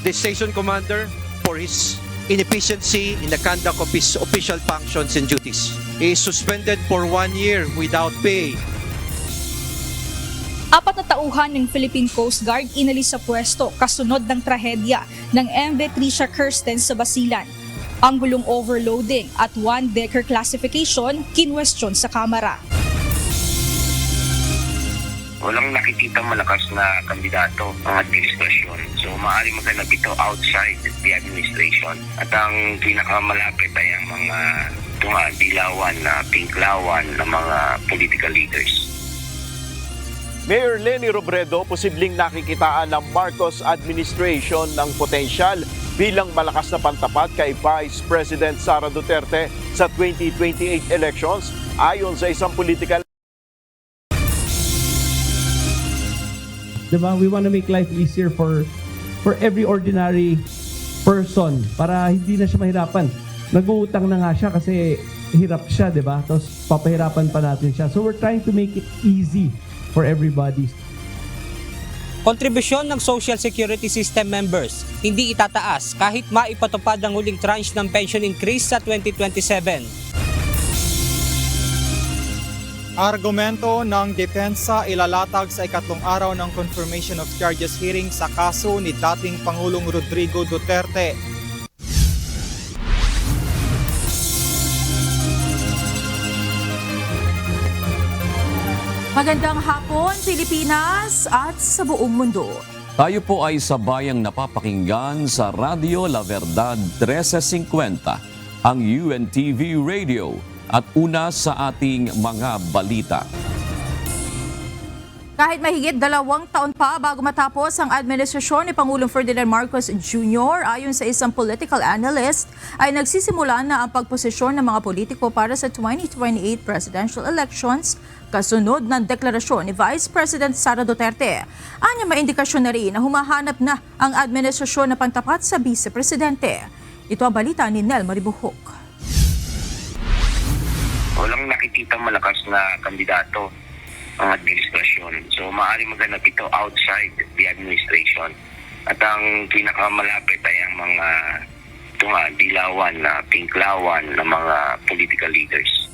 the station commander for his inefficiency in the conduct of his official functions and duties. He is suspended for 1 year without pay. 4 na tauhan ng Philippine Coast Guard inalis sa pwesto kasunod ng trahedya ng MV Tricia Kirsten sa Basilan. Ang gulong overloading at 1-decker classification kinwestiyon sa Kamara. Walang nakikita malakas na kandidato ang administrasyon. So maaari maganap ito outside the administration. At ang pinakamalapit ay ang mga dilawan na pinklawan ng mga political leaders. Mayor Leni Robredo posibleng nakikitaan ng Marcos administration ng potensyal bilang malakas na pantapat kay Vice President Sara Duterte sa 2028 elections ayon sa isang political. Diba? We want to make life easier for every ordinary person para hindi na siya mahirapan. Nag-uutang na nga siya kasi hirap siya, diba? Tapos papahirapan pa natin siya. So we're trying to make it easy for everybody. Kontribusyon ng Social Security System members hindi itataas kahit maipatupad ang huling tranche ng pension increase sa 2027. Argumento ng depensa ilalatag sa ikatlong araw ng confirmation of charges hearing sa kaso ni dating Pangulong Rodrigo Duterte. Magandang hapon, Pilipinas at sa buong mundo. Tayo po ay sabayang napapakinggan sa Radio La Verdad 1350, ang UNTV Radio. At una sa ating mga balita. Kahit mahigit 2 taon pa bago matapos ang administrasyon ni Pangulong Ferdinand Marcos Jr., ayon sa isang political analyst, ay nagsisimula na ang pagposisyon ng mga politiko para sa 2028 presidential elections kasunod ng deklarasyon ni Vice President Sara Duterte. Anya may indikasyon na rin na humahanap na ang administrasyon na pantapat sa Vice Presidente. Ito ang balita ni Nel Maribuhok. Walang nakikita malakas na kandidato ang administrasyon. So maaari maganap ito outside the administration. At ang pinakamalapit ay ang mga dilawan na pinklawan ng mga political leaders.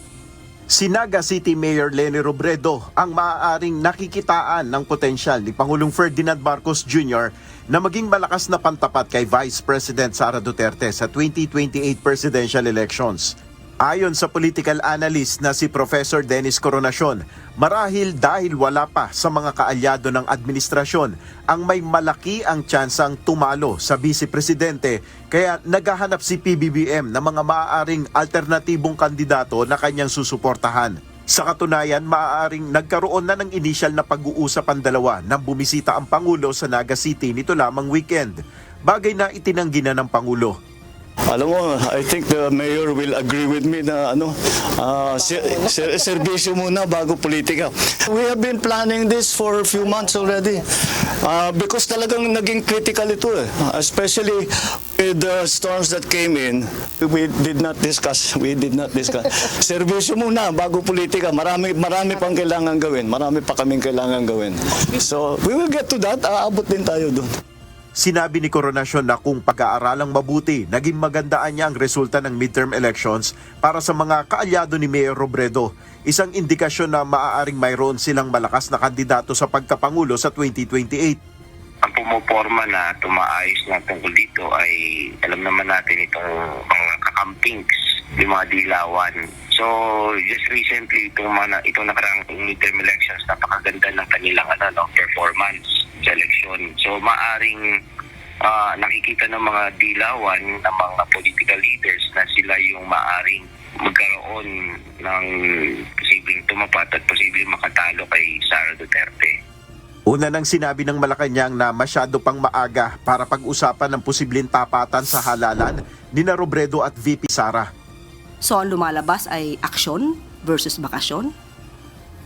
Si Naga City Mayor Leni Robredo ang maaaring nakikitaan ng potensyal ni Pangulong Ferdinand Marcos Jr. na maging malakas na pantapat kay Vice President Sara Duterte sa 2028 presidential elections. Ayon sa political analyst na si Professor Dennis Coronacion, marahil dahil wala pa sa mga kaalyado ng administrasyon ang may malaki ang tsansang tumalo sa vice-presidente, kaya naghahanap si PBBM ng mga maaaring alternatibong kandidato na kanyang susuportahan. Sa katunayan, maaaring nagkaroon na ng inisyal na pag-uusap ang dalawa nang bumisita ang Pangulo sa Naga City nito lamang weekend, bagay na itinanggi na ng Pangulo. Alam mo, I think the mayor will agree with me na serbisyo muna bago politika. We have been planning this for a few months already because talagang naging critical ito especially with the storms that came in. We did not discuss. Serbisyo muna bago politika. Marami pang kailangan gawin. Marami pa kaming kailangan gawin. So, we will get to that. Aabot din tayo doon. Sinabi ni Coronacion na kung pag-aaralang mabuti, naging magandaan niya ang resulta ng midterm elections para sa mga kaalyado ni Mayor Robredo. Isang indikasyon na maaaring mayroon silang malakas na kandidato sa pagkapangulo sa 2028. Ang pumoporma na tumaayos na tungkol dito ay alam naman natin itong mga kakampings, yung mga dilawan. So just recently, itong nakaraang midterm elections, napakaganda ng kanilang performance sa eleksyon. So maaring nakikita ng mga dilawan ng mga political leaders na sila yung maaring magkaroon ng posibleng tumapat at posibleng makatalo kay Sara Duterte. Una nang sinabi ng Malacanang na masyado pang maaga para pag-usapan ng posibleng tapatan sa halalan ni Robredo at VP Sara. So ang lumalabas ay aksyon versus bakasyon,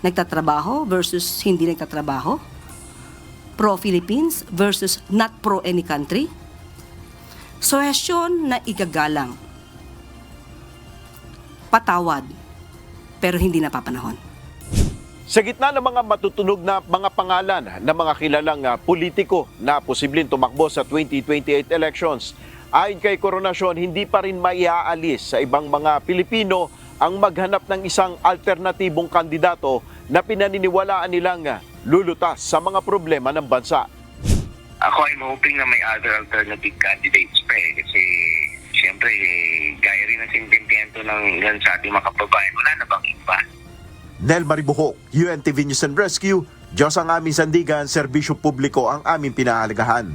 nagtatrabaho versus hindi nagtatrabaho, pro-Philippines versus not pro-any country, suhestyon na igagalang, patawad pero hindi napapanahon. Sa gitna ng mga matutunog na mga pangalan ng mga kilalang politiko na posibleng tumakbo sa 2028 elections, ayon kay Coronasyon, hindi pa rin maiaalis sa ibang mga Pilipino ang maghanap ng isang alternatibong kandidato na pinaniniwalaan nilang lulutas sa mga problema ng bansa. Ako I'm hoping na may other alternative candidates pa kasi siyempre gaya rin ng sentimiento ng ilan sa ating mga kababayan, wala na bang iba? Nel Maribuhok, UNTV News and Rescue, Diyos ang aming sandigan, serbisyo publiko ang aming pinahalagahan.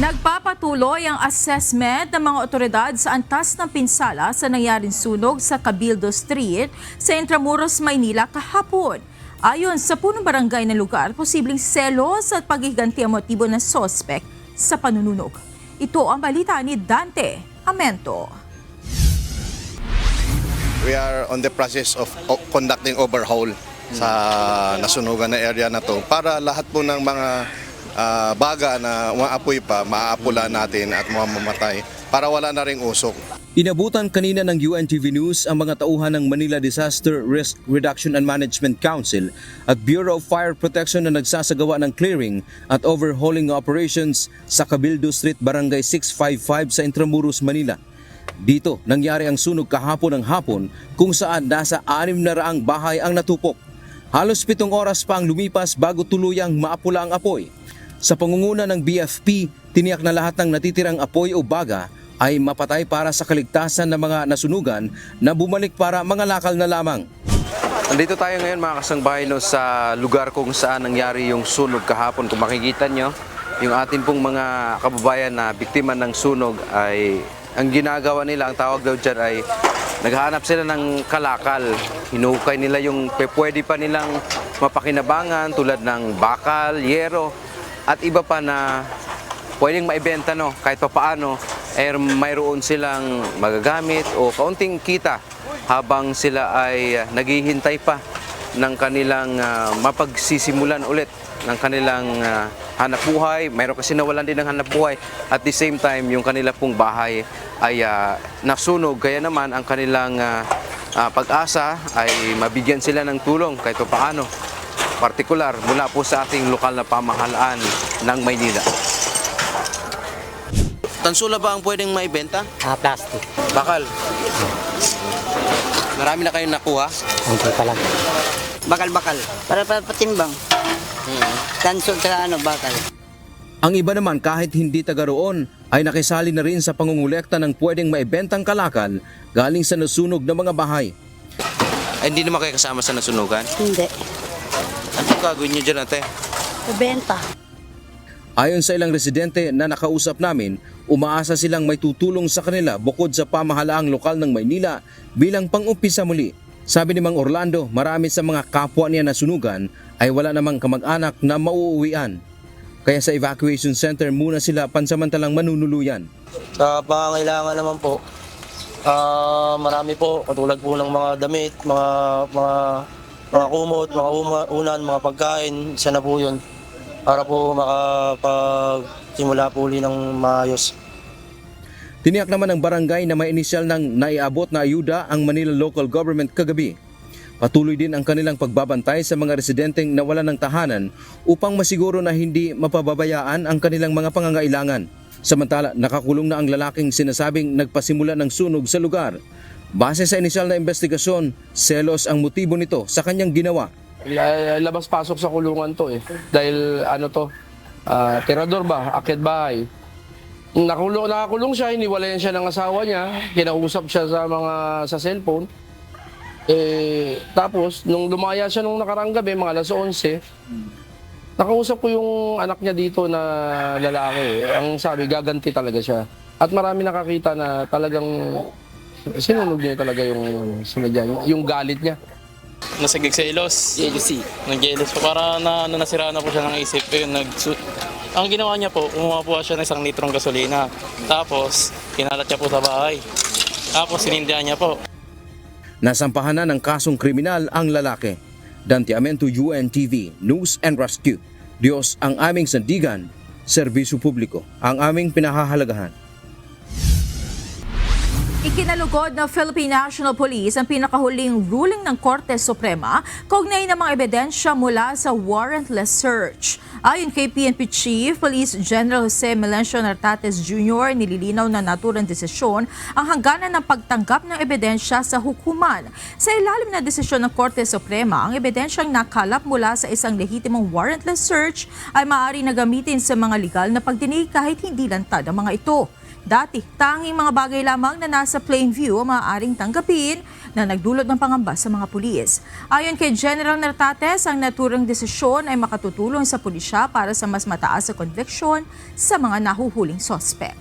Nagpapatuloy ang assessment ng mga otoridad sa antas ng pinsala sa nangyaring sunog sa Cabildo Street sa Intramuros, Maynila kahapon. Ayon sa punong barangay ng lugar, posibleng selos at paghiganti ang motibo ng sospek sa panununog. Ito ang balita ni Dante Amento. We are on the process of conducting overhaul sa nasunugan na area na to para lahat po ng mga baga na umaapoy pa, maaapula natin at mamamatay para wala na ring usok. Inabutan kanina ng UNTV News ang mga tauhan ng Manila Disaster Risk Reduction and Management Council at Bureau of Fire Protection na nagsasagawa ng clearing at overhauling operations sa Cabildo Street, Barangay 655 sa Intramuros, Manila. Dito nangyari ang sunog kahapon ng hapon kung saan nasa 600 bahay ang natupok. Halos 7 oras pa ang lumipas bago tuluyang maapula ang apoy. Sa pangunguna ng BFP, tiniyak na lahat ng natitirang apoy o baga ay mapatay para sa kaligtasan ng mga nasunugan na bumalik para mga lakal na lamang. Nandito tayo ngayon mga kasangbahay sa lugar kung saan nangyari yung sunog kahapon. Kung makikita nyo, yung atin pong mga kababayan na biktima ng sunog ay ang ginagawa nila, ang tawag daw dyan ay naghahanap sila ng kalakal. Hinukay nila yung pwede pa nilang mapakinabangan tulad ng bakal, yero at iba pa na pwedeng maibenta kahit pa paano mayroon silang magagamit o kaunting kita habang sila ay naghihintay pa ng kanilang mapagsisimulan ulit ng kanilang hanap buhay. Mayroon kasi nawalan din ng hanap buhay. At the same time, yung kanila pong bahay ay nasunog. Kaya naman ang kanilang pag-asa ay mabigyan sila ng tulong kahit paano. Partikular mula po sa ating lokal na pamahalaan ng Maynila. Tansula ba ang pwedeng maibenta? Plastic. Bakal. Marami na kayong nakuha? Hindi pa lang. Bakal-bakal. Para patimbang. Tanso sa bakal. Ang iba naman kahit hindi taga roon ay nakisali na rin sa pangungulekta ng pwedeng maibentang kalakal galing sa nasunog na mga bahay. Ay, hindi naman kayo kasama sa nasunugan? Hindi. Ano gagawin nyo dyan, ate? Benta. Ayon sa ilang residente na nakausap namin, umaasa silang may tutulong sa kanila bukod sa pamahalaang lokal ng Maynila bilang pang-umpisa muli. Sabi ni Mang Orlando, marami sa mga kapwa niya na sunugan ay wala namang kamag-anak na mauuwian. Kaya sa evacuation center muna sila pansamantalang manunuluyan. Sa pangangailangan naman po, marami po, katulad po ng mga damit, mga kumot, mga unan, mga pagkain, isa na po yun. Para po makapagsimula po uli ng maayos. Tiniyak naman ng barangay na may inisyal ng naiabot na ayuda ang Manila Local Government kagabi. Patuloy din ang kanilang pagbabantay sa mga residenteng nawalan ng tahanan upang masiguro na hindi mapababayaan ang kanilang mga pangangailangan. Samantala, nakakulong na ang lalaking sinasabing nagpasimula ng sunog sa lugar. Base sa inisyal na investigasyon, selos ang motibo nito sa kanyang ginawa. Labas-pasok sa kulungan to Dahil tirador ba, akit bahay. Nakakulong siya, hiniwalayan siya ng asawa niya, kinausap siya sa cellphone. Tapos, nung lumaya siya nung nakarang gabi, mga alas 11, nakausap ko yung anak niya dito na lalaki. Ang sabi, gaganti talaga siya. At marami nakakita na talagang sinunog niya talaga yung galit niya. Nasagig sa ilos. Nag-jealous po para nasira na po siya ng isip. Ang ginawa niya po, kumuha po siya ng 1 litrong gasolina. Tapos, kinalat niya po sa bahay. Tapos, sinindihan niya po. Nasampahan na ng kasong kriminal ang lalaki. Dante Amento, UNTV, News and Rescue. Diyos ang aming sandigan, serbisyo publiko ang aming pinahahalagahan. Ikinalugod ng Philippine National Police ang pinakahuling ruling ng Korte Suprema kaugnay ng mga ebidensya mula sa warrantless search. Ayon kay PNP Chief Police General Jose Melencio Nartates Jr., nililinaw na naturang desisyon ang hangganan ng pagtanggap ng ebidensya sa hukuman. Sa ilalim na desisyon ng Korte Suprema, ang ebidensyang nakalap mula sa isang lehitimong warrantless search ay maaari na gamitin sa mga legal na pagdinig kahit hindi lantad ang mga ito. Dati, tanging mga bagay lamang na nasa plain view ang maaaring tanggapin na nagdulot ng pangamba sa mga pulis. Ayon kay General Nartates, ang naturang desisyon ay makatutulong sa pulisya para sa mas mataas na conviction sa mga nahuhuling sospek.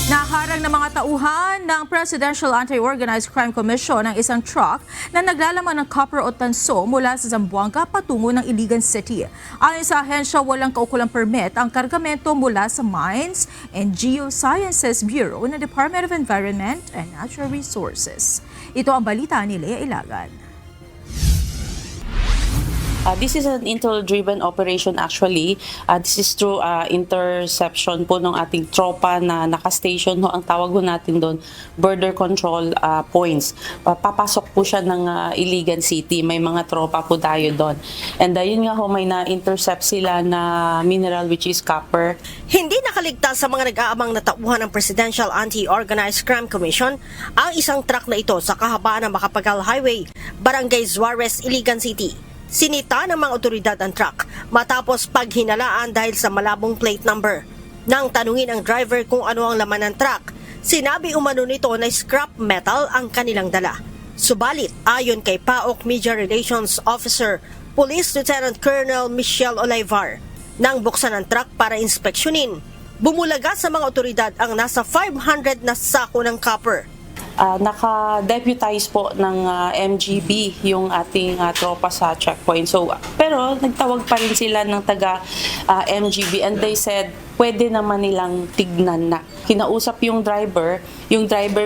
Naharang ng mga tauhan ng Presidential Anti-Organized Crime Commission ang isang truck na naglalaman ng copper o tanso mula sa Zamboanga patungo ng Iligan City. Ayon sa ahensya, walang kaukulang permit ang kargamento mula sa Mines and Geosciences Bureau ng Department of Environment and Natural Resources. Ito ang balita ni Lea Ilagan. This is an intel-driven operation actually. This is through interception po ng ating tropa na nakastation. Ang tawag po natin doon, border control points. Papasok po siya ng Iligan City. May mga tropa po tayo doon. And yun nga ho, may na-intercept sila na mineral which is copper. Hindi nakaligtas sa mga nag-aamang na tauhan ng Presidential Anti-Organized Crime Commission ang isang truck na ito sa kahabaan ng Macapagal Highway, Barangay Juarez, Iligan City. Sinita ng mga otoridad ang truck matapos paghinalaan dahil sa malabong plate number. Nang tanungin ang driver kung ano ang laman ng truck, sinabi umano nito na scrap metal ang kanilang dala. Subalit, ayon kay PAOK Media Relations Officer, Police Lieutenant Colonel Michelle Olivar, nang buksan ang truck para inspeksyonin, bumulaga sa mga otoridad ang nasa 500 na sako ng copper. Naka-deputize po ng MGB yung ating tropa sa checkpoint. Pero nagtawag pa rin sila ng taga MGB and they said pwede naman nilang tignan na. Kinausap yung driver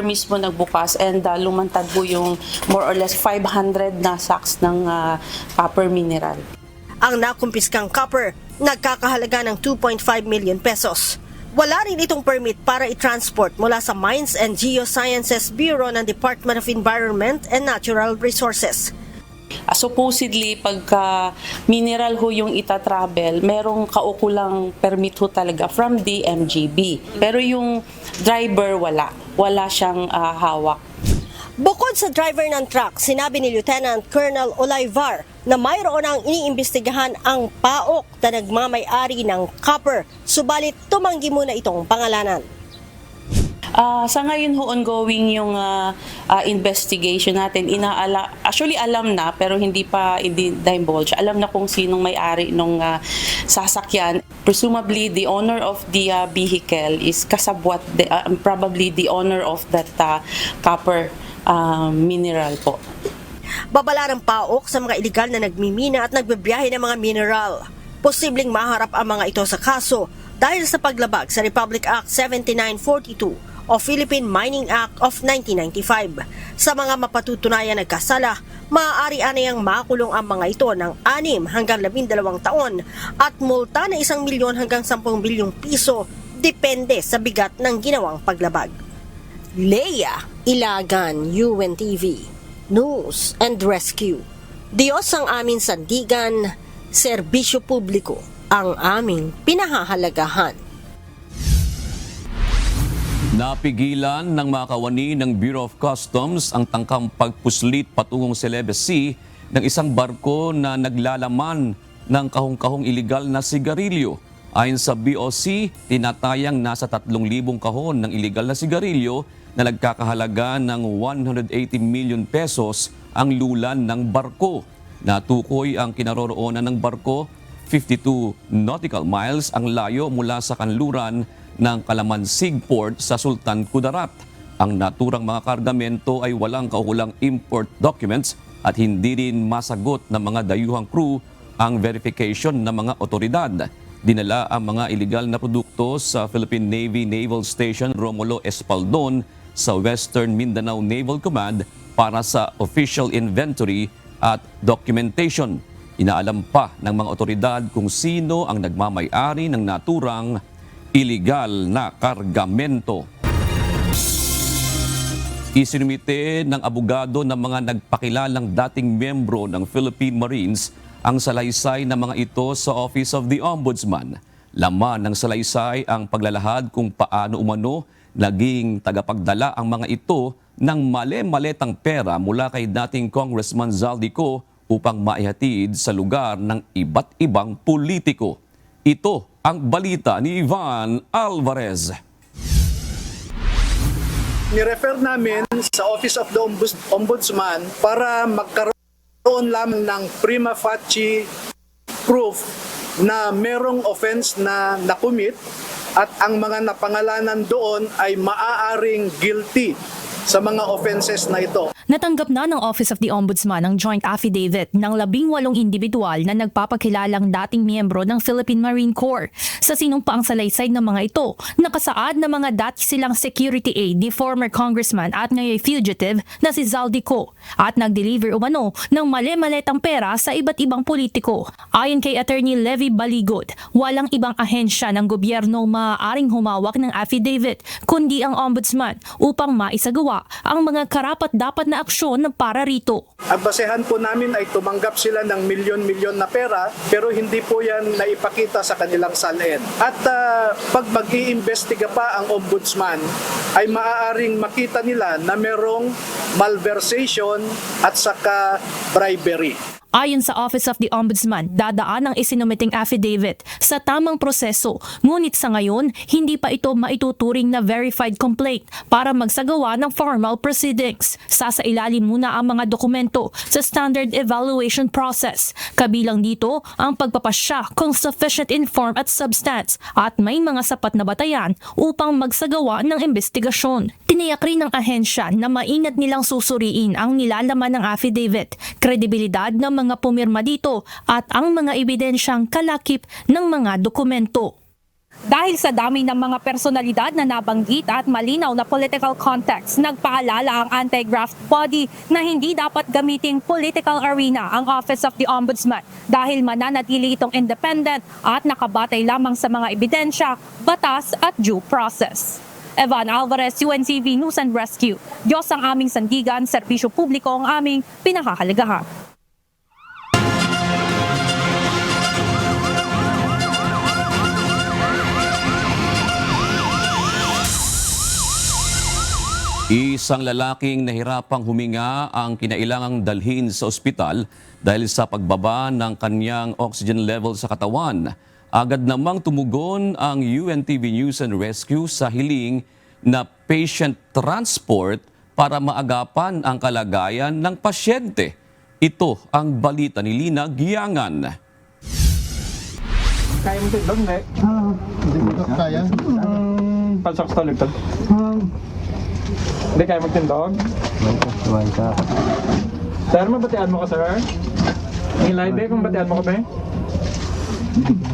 mismo nagbukas and lumantad po yung more or less 500 na sacks ng copper mineral. Ang nakumpiskang copper nagkakahalaga ng 2.5 million pesos. Wala rin itong permit para i-transport mula sa Mines and Geosciences Bureau ng Department of Environment and Natural Resources. Supposedly, pagka mineral ho yung ita-travel, merong kaukulang permit ho talaga from the MGB. Pero yung driver, wala siyang hawak. Bukod sa driver ng truck, sinabi ni Lieutenant Colonel Olivar na mayroon ang iniimbestigahan ang PAOK na nagmamay-ari ng copper, subalit tumanggi muna itong pangalanan. Sa ngayon ho, ongoing yung investigation natin. Actually, alam na, pero hindi pa i-divulge. Alam na kung sinong may-ari ng sasakyan. Presumably, the owner of the vehicle is kasabwat, probably the owner of that copper mineral po. Babala ng PAOK sa mga iligal na nagmimina at nagbibiyahe ng mga mineral. Posibleng maharap ang mga ito sa kaso dahil sa paglabag sa Republic Act 7942 o Philippine Mining Act of 1995. Sa mga mapatutunayan nagkasala, maaari anayang makulong ang mga ito ng 6 hanggang 12 taon at multa na 1 milyon hanggang 10 bilyong piso depende sa bigat ng ginawang paglabag. Lea Ilagan, UNTV, News and Rescue. Diyos ang aming sandigan, serbisyo publiko ang aming pinahahalagahan. Napigilan ng mga kawani ng Bureau of Customs ang tangkang pagpuslit patungong Celebes Sea ng isang barko na naglalaman ng kahong-kahong iligal na sigarilyo. Ayon sa BOC, tinatayang nasa 3,000 kahon ng iligal na sigarilyo na nagkakahalaga ng 180 million pesos ang lulan ng barko. Natukoy ang kinaroroonan ng barko, 52 nautical miles ang layo mula sa kanluran ng Kalamansig Port sa Sultan Kudarat. Ang naturang mga kargamento ay walang kaukulang import documents at hindi rin masagot ng mga dayuhang crew ang verification ng mga otoridad. Dinala ang mga iligal na produkto sa Philippine Navy Naval Station Romulo Espaldon sa Western Mindanao Naval Command para sa official inventory at documentation. Inaalam pa ng mga otoridad kung sino ang nagmamay-ari ng naturang iligal na kargamento. Isinumite ng abogado ng mga nagpakilalang dating miyembro ng Philippine Marines ang salaysay ng mga ito sa Office of the Ombudsman. Laman ng salaysay ang paglalahad kung paano umano naging tagapagdala ang mga ito ng mali-maletang pera mula kay dating Congressman Zaldico upang maihatid sa lugar ng iba't ibang politiko. Ito ang balita ni Ivan Alvarez. Ni-refer namin sa Office of the Ombudsman para magkaroon lamang ng prima facie proof na merong offense na nakumit at ang mga napangalanan doon ay maaaring guilty sa mga offenses na ito. Natanggap na ng Office of the Ombudsman ang joint affidavit ng 18 individual na nagpapakilalang dating miyembro ng Philippine Marine Corps. Sa sinumpaang salaysay ng mga ito, nakasaad na mga dati silang security aide ni former congressman at ngayon fugitive na si Zaldico at nag-deliver umano ng mali-maletang pera sa iba't ibang politiko. Ayon kay Attorney Levy Baligod, walang ibang ahensya ng gobyerno maaaring humawak ng affidavit kundi ang Ombudsman upang maisagawa ang mga karapat-dapat na aksyon para rito. Ang basehan po namin ay tumanggap sila ng milyon-milyon na pera pero hindi po yan naipakita sa kanilang salin. At pag mag-iimbestiga pa ang Ombudsman ay maaaring makita nila na merong malversation at saka bribery. Ayon sa Office of the Ombudsman, dadaan ang isinumiting affidavit sa tamang proseso, ngunit sa ngayon, hindi pa ito maituturing na verified complaint para magsagawa ng formal proceedings. Sasailalim muna ang mga dokumento sa standard evaluation process. Kabilang dito ang pagpapasya kung sufficient in form at substance at may mga sapat na batayan upang magsagawa ng investigasyon. Tiniyak rin ng ahensya na maingat nilang susuriin ang nilalaman ng affidavit, kredibilidad ng mga pumirma dito at ang mga ebidensyang kalakip ng mga dokumento. Dahil sa dami ng mga personalidad na nabanggit at malinaw na political context, nagpaalala ang anti-graft body na hindi dapat gamiting political arena ang Office of the Ombudsman dahil mananatili itong independent at nakabatay lamang sa mga ebidensya, batas at due process. Evan Alvarez, UNTV News and Rescue. Diyos ang aming sandigan, serbisyo publiko ang aming pinakahalagahan. Isang lalaking nahirapang huminga ang kinailangang dalhin sa ospital dahil sa pagbaba ng kanyang oxygen level sa katawan. Agad namang tumugon ang UNTV News and Rescue sa hiling na patient transport para maagapan ang kalagayan ng pasyente. Ito ang balita ni Lina Giangan. Kaya mo tindog, ne? Hindi ko kaya. Pasok sa ligtad. Hindi kaya magtindog? Sir, mabatian mo ka, sir? Nilay, be, kung batian mo ka, be?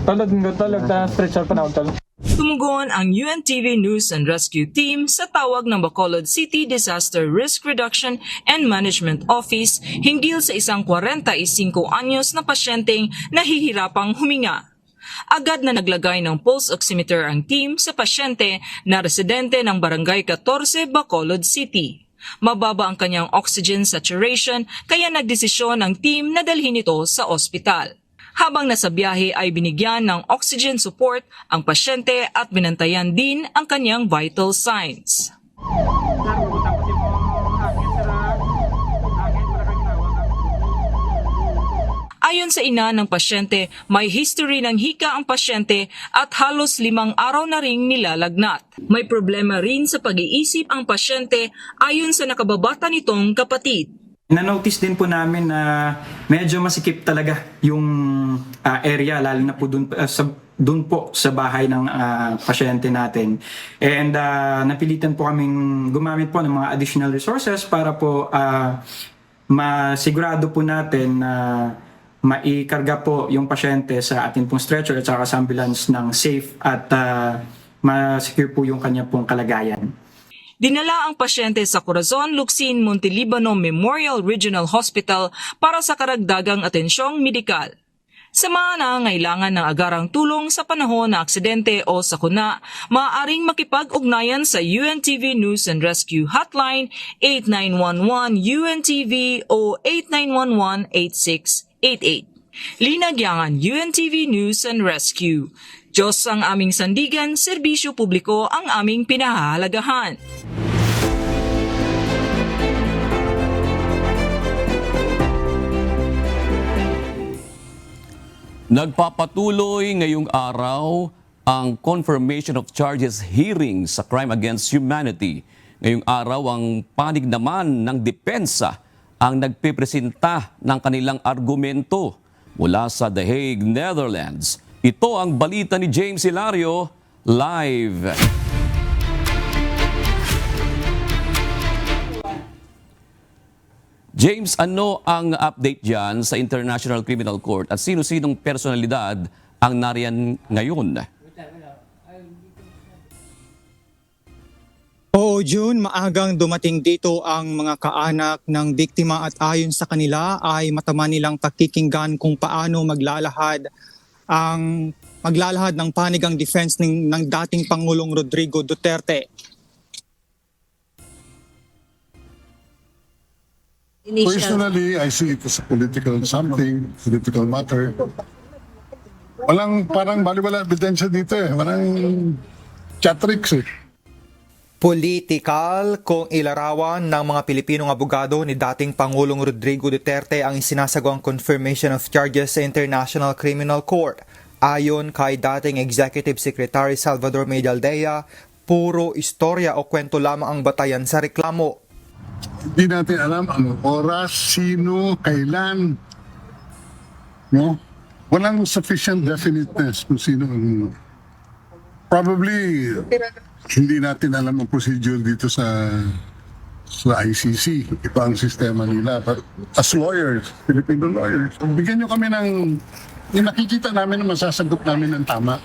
Talad na stretcher pa na ako. Tumugon ang UNTV News and Rescue Team sa tawag ng Bacolod City Disaster Risk Reduction and Management Office hinggil sa isang 45 anyos na pasyenteng nahihirapang huminga. Agad na naglagay ng pulse oximeter ang team sa pasyente na residente ng Barangay 14, Bacolod City. Mababa ang kanyang oxygen saturation kaya nagdesisyon ang team na dalhin ito sa ospital. Habang nasa biyahe ay binigyan ng oxygen support ang pasyente at binantayan din ang kanyang vital signs. Ayon sa ina ng pasyente, may history ng hika ang pasyente at halos 5 araw na ring nilalagnat. May problema rin sa pag-iisip ang pasyente ayon sa nakababata nitong kapatid. Na-notice din po namin na medyo masikip talaga yung area, lalo na po dun po sa bahay ng pasyente natin. And napilitan po kaming gumamit po ng mga additional resources para po masigurado po natin na maikarga po yung pasyente sa ating pong stretcher at saka sa ambulance ng safe at ma-secure po yung kanya pong kalagayan. Dinala ang pasyente sa Corazon Luxin Montelibano Memorial Regional Hospital para sa karagdagang atensyong medikal. Sa mga nangangailangan ng agarang tulong sa panahon ng aksidente o sakuna, maaaring makipag-ugnayan sa UNTV News and Rescue Hotline 8911 UNTV o 8911-8688. Linagyangan UNTV News and Rescue. Diyos ang aming sandigan, serbisyo publiko ang aming pinahahalagahan. Nagpapatuloy ngayong araw ang confirmation of charges hearing sa crime against humanity. Ngayong araw ang panig naman ng depensa ang nagpipresenta ng kanilang argumento mula sa The Hague, Netherlands. Ito ang balita ni James Hilario, live. James, ano ang update dyan sa International Criminal Court at sino-sinong personalidad ang nariyan ngayon? Oo, June, maagang dumating dito ang mga kaanak ng biktima at ayon sa kanila ay matama nilang pakikinggan kung paano maglalahad ng panig ang defense ng dating Pangulong Rodrigo Duterte. Personally, I see it as a political matter. Parang baliwala ebidensya dito eh. Parang chat tricks eh. Political kung ilarawan ng mga Pilipinong abogado ni dating Pangulong Rodrigo Duterte ang isinasagawang confirmation of charges sa International Criminal Court. Ayon kay dating Executive Secretary Salvador Medialdea, puro istorya o kwento lamang ang batayan sa reklamo. Hindi natin alam ang oras, sino, kailan. No? Walang sufficient definiteness kung sino ang... Probably, hindi natin alam ang procedure dito sa ICC. Iba ang sistema nila. But as lawyers, Filipino lawyers, bigyan nyo kami ng... Yung nakikita namin na masasagot namin ng tama.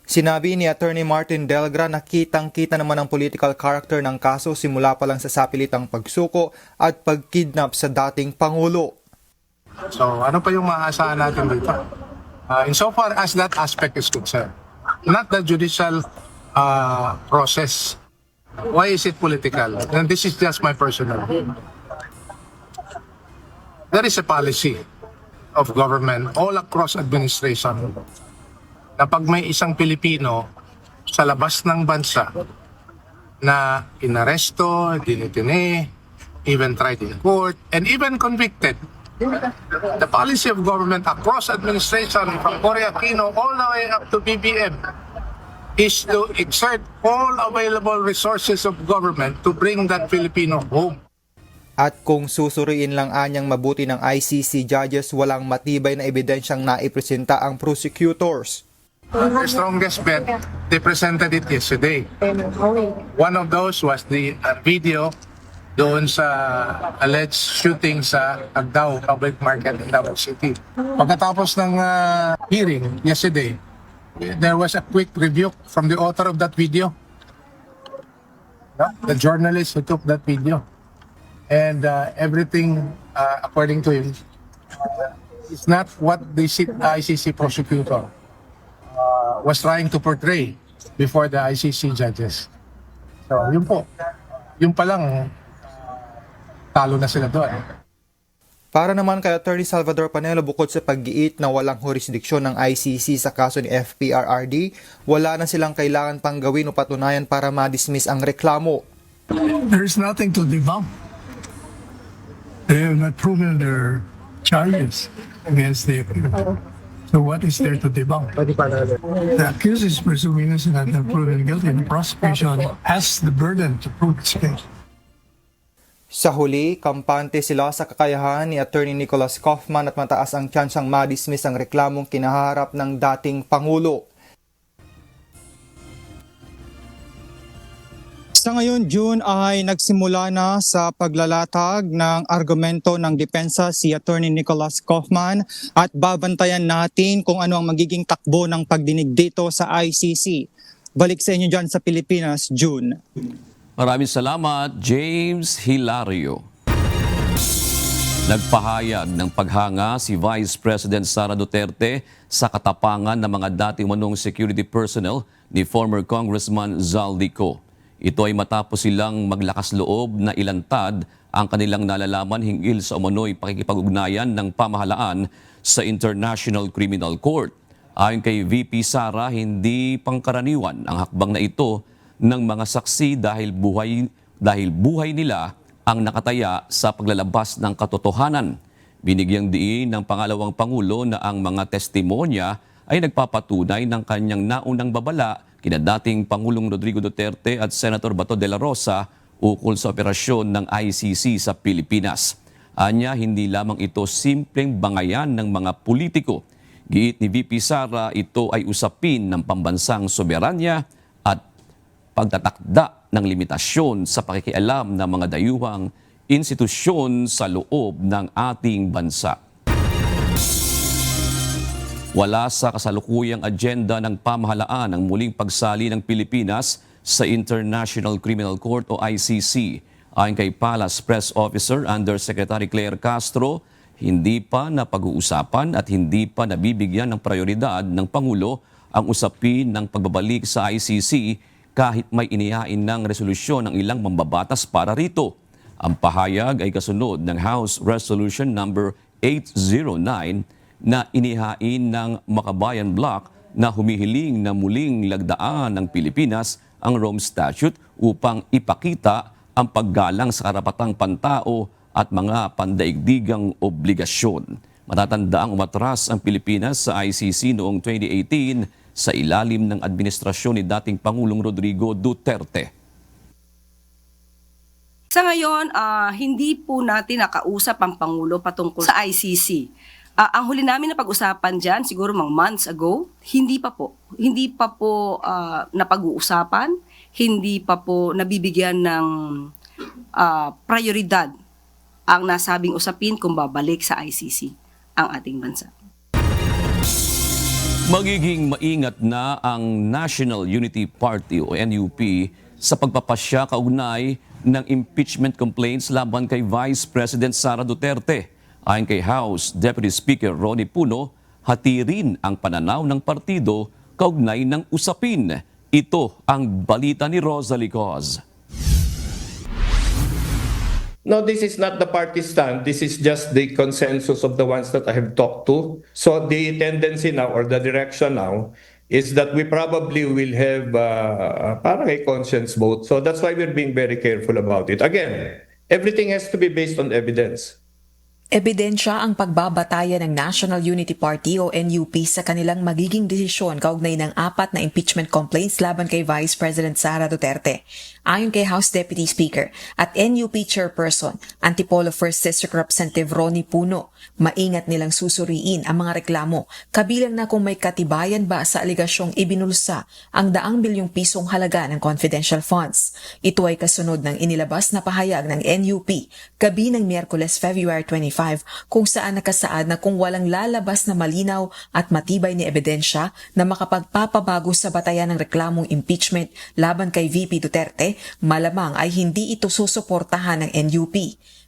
Sinabi ni Attorney Martin Delgra na kitang-kita naman ang political character ng kaso simula pa lang sa sapilitang pagsuko at pagkidnap sa dating Pangulo. So ano pa yung maaasahan natin dito? Insofar as that aspect is concerned, not the judicial process. Why is it political? And this is just my personal view. There is a policy of government all across administration na pag may isang Pilipino sa labas ng bansa na inaresto, dinitine, even tried in court, and even convicted, the policy of government across administration from Cory Aquino all the way up to BBM is to exert all available resources of government to bring that Filipino home. At kung susuriin lang anyang mabuti ng ICC judges, walang matibay na ebidensyang naipresenta ang prosecutors. The strongest bet, they presented it yesterday. One of those was the video doon sa alleged shooting sa Agdao Public Market in Davao City. Pagkatapos ng hearing yesterday, there was a quick rebuke from the author of that video. The journalist who took that video. And everything, according to him, is not what the ICC prosecutor was trying to portray before the ICC judges. So, yun po. Yun pa lang, talo na sila doon. Para naman kay Attorney Salvador Panelo, bukod sa pag-giit na walang jurisdiksyon ng ICC sa kaso ni FPRRD, wala na silang kailangan pang gawin o patunayan para ma-dismiss ang reklamo. There's nothing to debunk. They have not proven their charges against the accused. So what is there to debunk? The accused is presuming innocent and proven guilty, and the prosecution has the burden to prove its case. Sa huli, kampante sila sa kakayahan ni Attorney Nicholas Kaufman at mataas ang tsansang ma-dismiss ang reklamong kinaharap ng dating Pangulo. Sa ngayon, June, ay nagsimula na sa paglalatag ng argumento ng depensa si Attorney Nicholas Kaufman at babantayan natin kung ano ang magiging takbo ng pagdinig dito sa ICC. Balik sa inyo dyan sa Pilipinas, June. Maraming salamat, James Hilario. Nagpahayag ng paghanga si Vice President Sara Duterte sa katapangan ng mga dati umanong security personnel ni former Congressman Zaldico. Ito ay matapos silang maglakas loob na ilantad ang kanilang nalalaman hinggil sa umano'y pakikipag-ugnayan ng pamahalaan sa International Criminal Court. Ayon kay VP Sara, hindi pangkaraniwan ang hakbang na ito ng mga saksi dahil buhay nila ang nakataya sa paglalabas ng katotohanan. Binigyang diin ng pangalawang Pangulo na ang mga testimonya ay nagpapatunay ng kanyang naunang babala kina dating Pangulong Rodrigo Duterte at Senator Bato de la Rosa ukol sa operasyon ng ICC sa Pilipinas. Anya, hindi lamang ito simpleng bangayan ng mga politiko. Giit ni VP Sara, ito ay usapin ng pambansang soberanya at pagtatakda ng limitasyon sa pakikialam ng mga dayuhang institusyon sa loob ng ating bansa. Wala sa kasalukuyang agenda ng pamahalaan ang muling pagsali ng Pilipinas sa International Criminal Court o ICC. Ayon kay Palace Press Officer Undersecretary Claire Castro, hindi pa napag-uusapan at hindi pa nabibigyan ng prioridad ng Pangulo ang usapin ng pagbabalik sa ICC kahit may inihain ng resolusyon ng ilang mambabatas para rito. Ang pahayag ay kasunod ng House Resolution number 809 na inihain ng Makabayan Bloc na humihiling na muling lagdaan ng Pilipinas ang Rome Statute upang ipakita ang paggalang sa karapatang pantao at mga pandaigdigang obligasyon. Matatandaang umatras ang Pilipinas sa ICC noong 2018 sa ilalim ng administrasyon ni dating Pangulong Rodrigo Duterte. Sa ngayon, hindi po natin nakausap ang Pangulo patungkol sa ICC. Ang huli namin na pag-usapan dyan, siguro mga months ago, hindi pa po napag-uusapan, hindi pa po nabibigyan ng prioridad ang nasabing usapin kung babalik sa ICC ang ating bansa. Magiging maingat na ang National Unity Party o NUP sa pagpapasya kaugnay ng impeachment complaints laban kay Vice President Sara Duterte. Ayon kay House Deputy Speaker Ronnie Puno, hati rin ang pananaw ng partido kaugnay ng usapin. Ito ang balita ni Rosalie Coz. No, this is not the party stand. This is just the consensus of the ones that I have talked to. So the tendency now or the direction now is that we probably will have parang a conscience vote. So that's why we're being very careful about it. Again, everything has to be based on evidence. Ebidensya ang pagbabatayan ng National Unity Party o NUP sa kanilang magiging desisyon kaugnay ng 4 na impeachment complaints laban kay Vice President Sara Duterte. Ayon kay House Deputy Speaker at NUP Chairperson, Antipolo 1st District Representative Ronnie Puno, maingat nilang susuriin ang mga reklamo, kabilang na kung may katibayan ba sa aligasyong ibinulsa ang 100 bilyong pisong halaga ng confidential funds. Ito ay kasunod ng inilabas na pahayag ng NUP gabi ng Miyerkules, February 25, kung saan nakasaad na kung walang lalabas na malinaw at matibay ni ebidensya na makapagpapabago sa batayan ng reklamong impeachment laban kay VP Duterte, malamang ay hindi ito susuportahan ng NUP.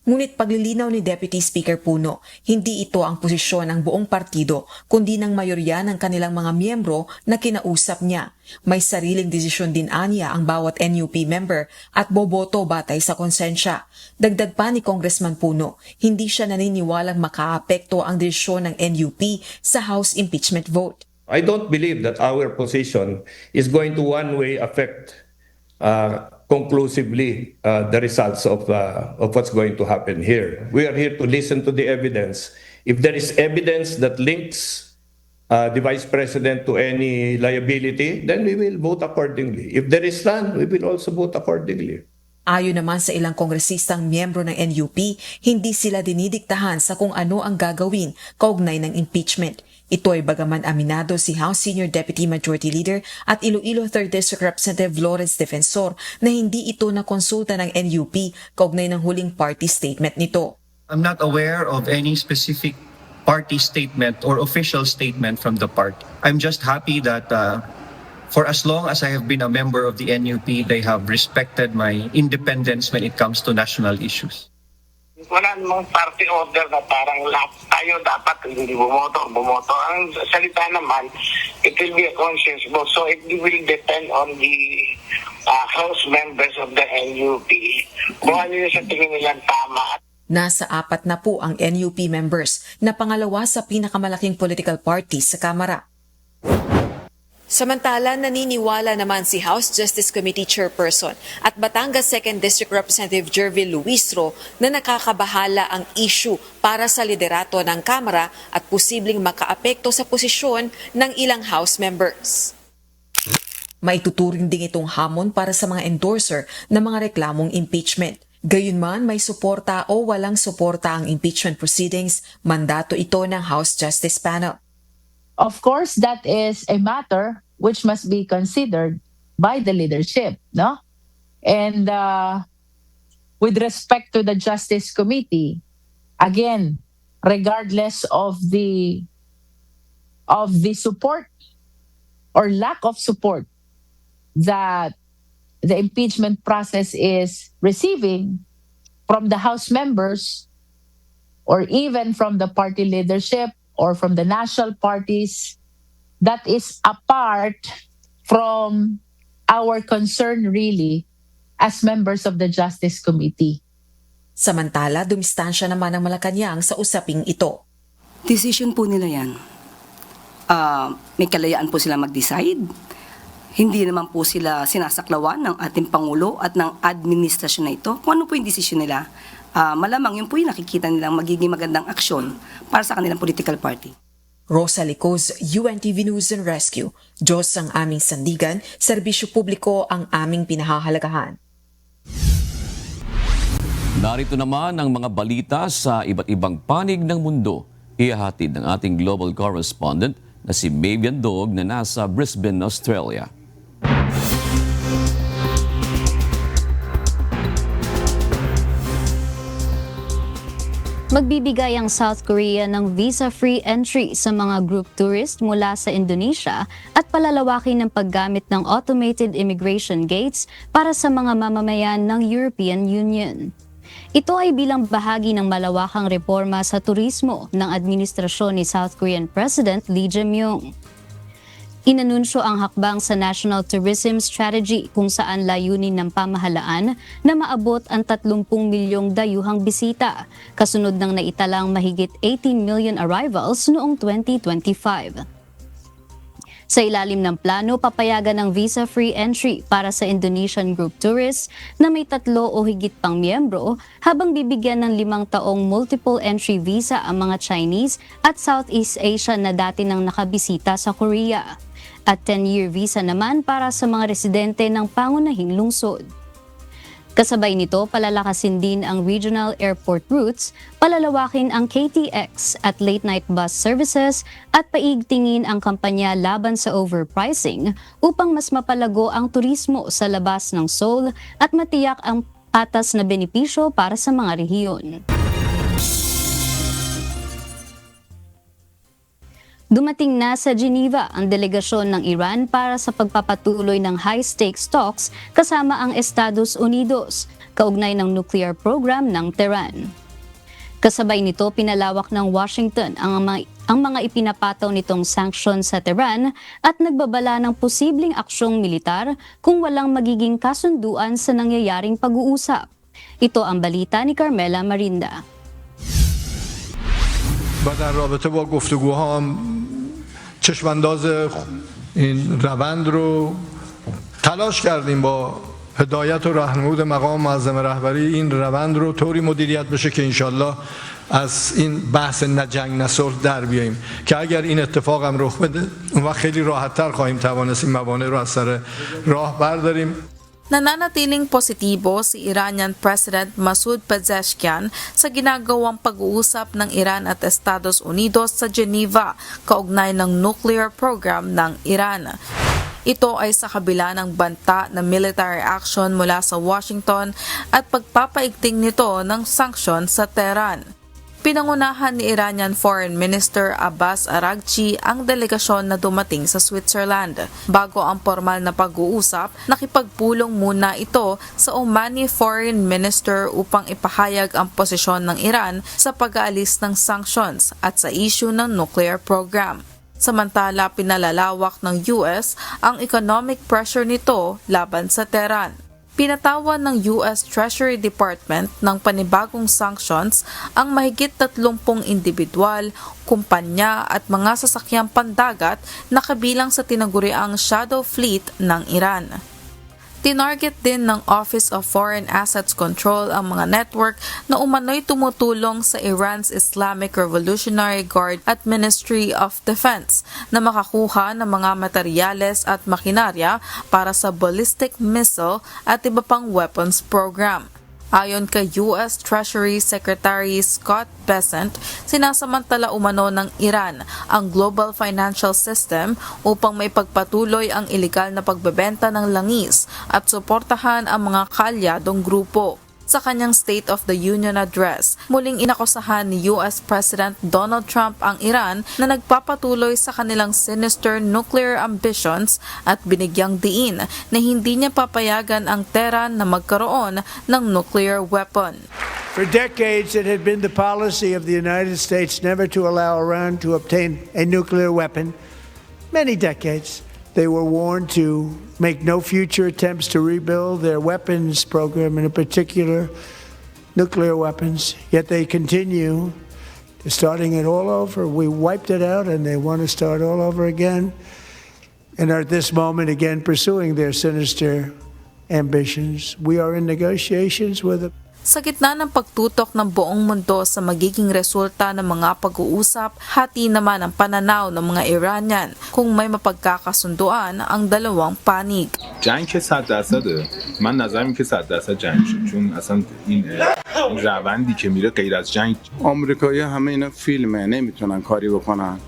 Ngunit paglilinaw ni Deputy Speaker Puno, hindi ito ang posisyon ng buong partido kundi ng mayorya ng kanilang mga miyembro na kinausap niya. May sariling desisyon din aniya ang bawat NUP member at boboto batay sa konsensya. Dagdag pa ni Congressman Puno, hindi siya naniniwalang makaapekto ang desisyon ng NUP sa House impeachment vote. I don't believe that our position is going to one way affect conclusively the results of what's going to happen here. We are here to listen to the evidence. If there is evidence that links the Vice President to any liability, then we will vote accordingly. If there is none, we will also vote accordingly. Ayon naman sa ilang kongresistang miyembro ng NUP, hindi sila dinidiktahan sa kung ano ang gagawin kaugnay ng impeachment. Ito ay bagaman aminado si House Senior Deputy Majority Leader at Iloilo 3rd District Representative Lawrence Defensor na hindi ito nakonsulta ng NUP kaugnay ng huling party statement nito. I'm not aware of any specific party statement or official statement from the party. I'm just happy that for as long as I have been a member of the NUP, they have respected my independence when it comes to national issues. wala namang party order na parang lahat tayo dapat hindi bumoto. Ang salita naman, it will be a conscious vote. So it will depend on the House members of the NUP. Kung ano yung sa tingin nilang tama. Nasa 4 na po ang NUP members na pangalawa sa pinakamalaking political party sa Kamara. Samantala, naniniwala naman si House Justice Committee Chairperson at Batangas 2nd District Representative Jervil Luistro na nakakabahala ang issue para sa liderato ng Kamara at posibleng makaapekto sa posisyon ng ilang House members. Maituturing din itong hamon para sa mga endorser ng mga reklamong impeachment. Gayunman, may suporta o walang suporta ang impeachment proceedings, mandato ito ng House Justice Panel. Of course, that is a matter which must be considered by the leadership, no? And with respect to the Justice Committee, again, regardless of the support or lack of support that the impeachment process is receiving from the House members or even from the party leadership or from the national parties, that is apart from our concern really as members of the Justice Committee. Samantala, dumistansya naman ang Malacanang sa usaping ito. Decision po nila yan. May kalayaan po sila mag-decide. Hindi naman po sila sinasaklawan ng ating Pangulo at ng administrasyon na ito. Kung ano po yung decision nila, malamang yun po yung nakikita nilang magiging magandang aksyon para sa kanilang political party. Rosa Licos, UNTV News and Rescue. Diyos ang aming sandigan, serbisyo publiko ang aming pinahahalagahan. Narito naman ang mga balita sa iba't ibang panig ng mundo. Ihahatid ng ating global correspondent na si Mavian Dog na nasa Brisbane, Australia. Magbibigay ang South Korea ng visa-free entry sa mga group tourist mula sa Indonesia at palalawakin ng paggamit ng automated immigration gates para sa mga mamamayan ng European Union. Ito ay bilang bahagi ng malawakang reforma sa turismo ng administrasyon ni South Korean President Lee Jae-myung. Inanunsyo ang hakbang sa National Tourism Strategy kung saan layunin ng pamahalaan na maabot ang 30 milyong dayuhang bisita, kasunod ng naitalang mahigit 18 million arrivals noong 2025. Sa ilalim ng plano, papayagan ng visa-free entry para sa Indonesian group tourists na may 3 o higit pang miyembro, habang bibigyan ng 5 taong multiple entry visa ang mga Chinese at Southeast Asia na dati nang nakabisita sa Korea. At 10-year visa naman para sa mga residente ng pangunahing lungsod. Kasabay nito, palalakasin din ang regional airport routes, palalawakin ang KTX at late-night bus services at paigtingin ang kampanya laban sa overpricing upang mas mapalago ang turismo sa labas ng Seoul at matiyak ang patas na benepisyo para sa mga rehiyon. Dumating na sa Geneva ang delegasyon ng Iran para sa pagpapatuloy ng high-stakes talks kasama ang Estados Unidos, kaugnay ng nuclear program ng Tehran. Kasabay nito, pinalawak ng Washington ang mga ipinapataw nitong sanksyon sa Tehran at nagbabala ng posibleng aksyong militar kung walang magiging kasunduan sa nangyayaring pag-uusap. Ito ang balita ni Carmela Marinda. و در رابطه با گفتگوها چشمانداز این روند رو تلاش کردیم با هدایت و راهنمود مقام معظم رهبری این روند رو طوری مدیریت بشه که انشالله از این بحث نه جنگ نه صلح در بیاییم که اگر این اتفاق هم رخ بده اون وقت خیلی راحت‌تر خواهیم توانست این موانع رو از سر راه برداریم. Nananatiling positibo si Iranian President Masoud Pezeshkian sa ginagawang pag-uusap ng Iran at Estados Unidos sa Geneva kaugnay ng nuclear program ng Iran. Ito ay sa kabila ng banta na military action mula sa Washington at pagpapaigting nito ng sanksyon sa Tehran. Pinangunahan ni Iranian Foreign Minister Abbas Araghchi ang delegasyon na dumating sa Switzerland. Bago ang formal na pag-uusap, nakipagpulong muna ito sa Omani Foreign Minister upang ipahayag ang posisyon ng Iran sa pag-aalis ng sanctions at sa issue ng nuclear program. Samantala, pinalalawak ng US ang economic pressure nito laban sa Tehran. Pinatawan ng US Treasury Department ng panibagong sanctions ang mahigit 30 individual, kumpanya at mga sasakyang pandagat na kabilang sa tinaguriang shadow fleet ng Iran. Tinarget din ng Office of Foreign Assets Control ang mga network na umano'y tumutulong sa Iran's Islamic Revolutionary Guard at Ministry of Defense na makakuha ng mga materyales at makinarya para sa ballistic missile at iba pang weapons program. Ayon kay US Treasury Secretary Scott Bessent, sinasamantala umano ng Iran ang global financial system upang maipagpatuloy ang ilegal na pagbebenta ng langis at suportahan ang mga kalyadong grupo. Sa kanyang State of the Union address, muling inakusahan ni US President Donald Trump ang Iran na nagpapatuloy sa kanilang sinister nuclear ambitions at binigyang diin na hindi niya papayagan ang Tehran na magkaroon ng nuclear weapon. For decades, it had been the policy of the United States never to allow Iran to obtain a nuclear weapon. Many decades. They were warned to make no future attempts to rebuild their weapons program, and in particular, nuclear weapons. Yet they continue starting it all over. We wiped it out, and they want to start all over again. And are at this moment again pursuing their sinister ambitions. We are in negotiations with them. Sa gitna ng pagtutok ng buong mundo sa magiging resulta ng mga pag-uusap, hati naman ang pananaw ng mga Iranian kung may mapagkakasunduan ang dalawang panig. جنگ که 100%، من نظرم که 100% جنگ شد، چون اصلا این روندی که میره غیر از جنگ. آمریکایی‌ها همه اینا فیلمه، نمیتونن کاری بکنن.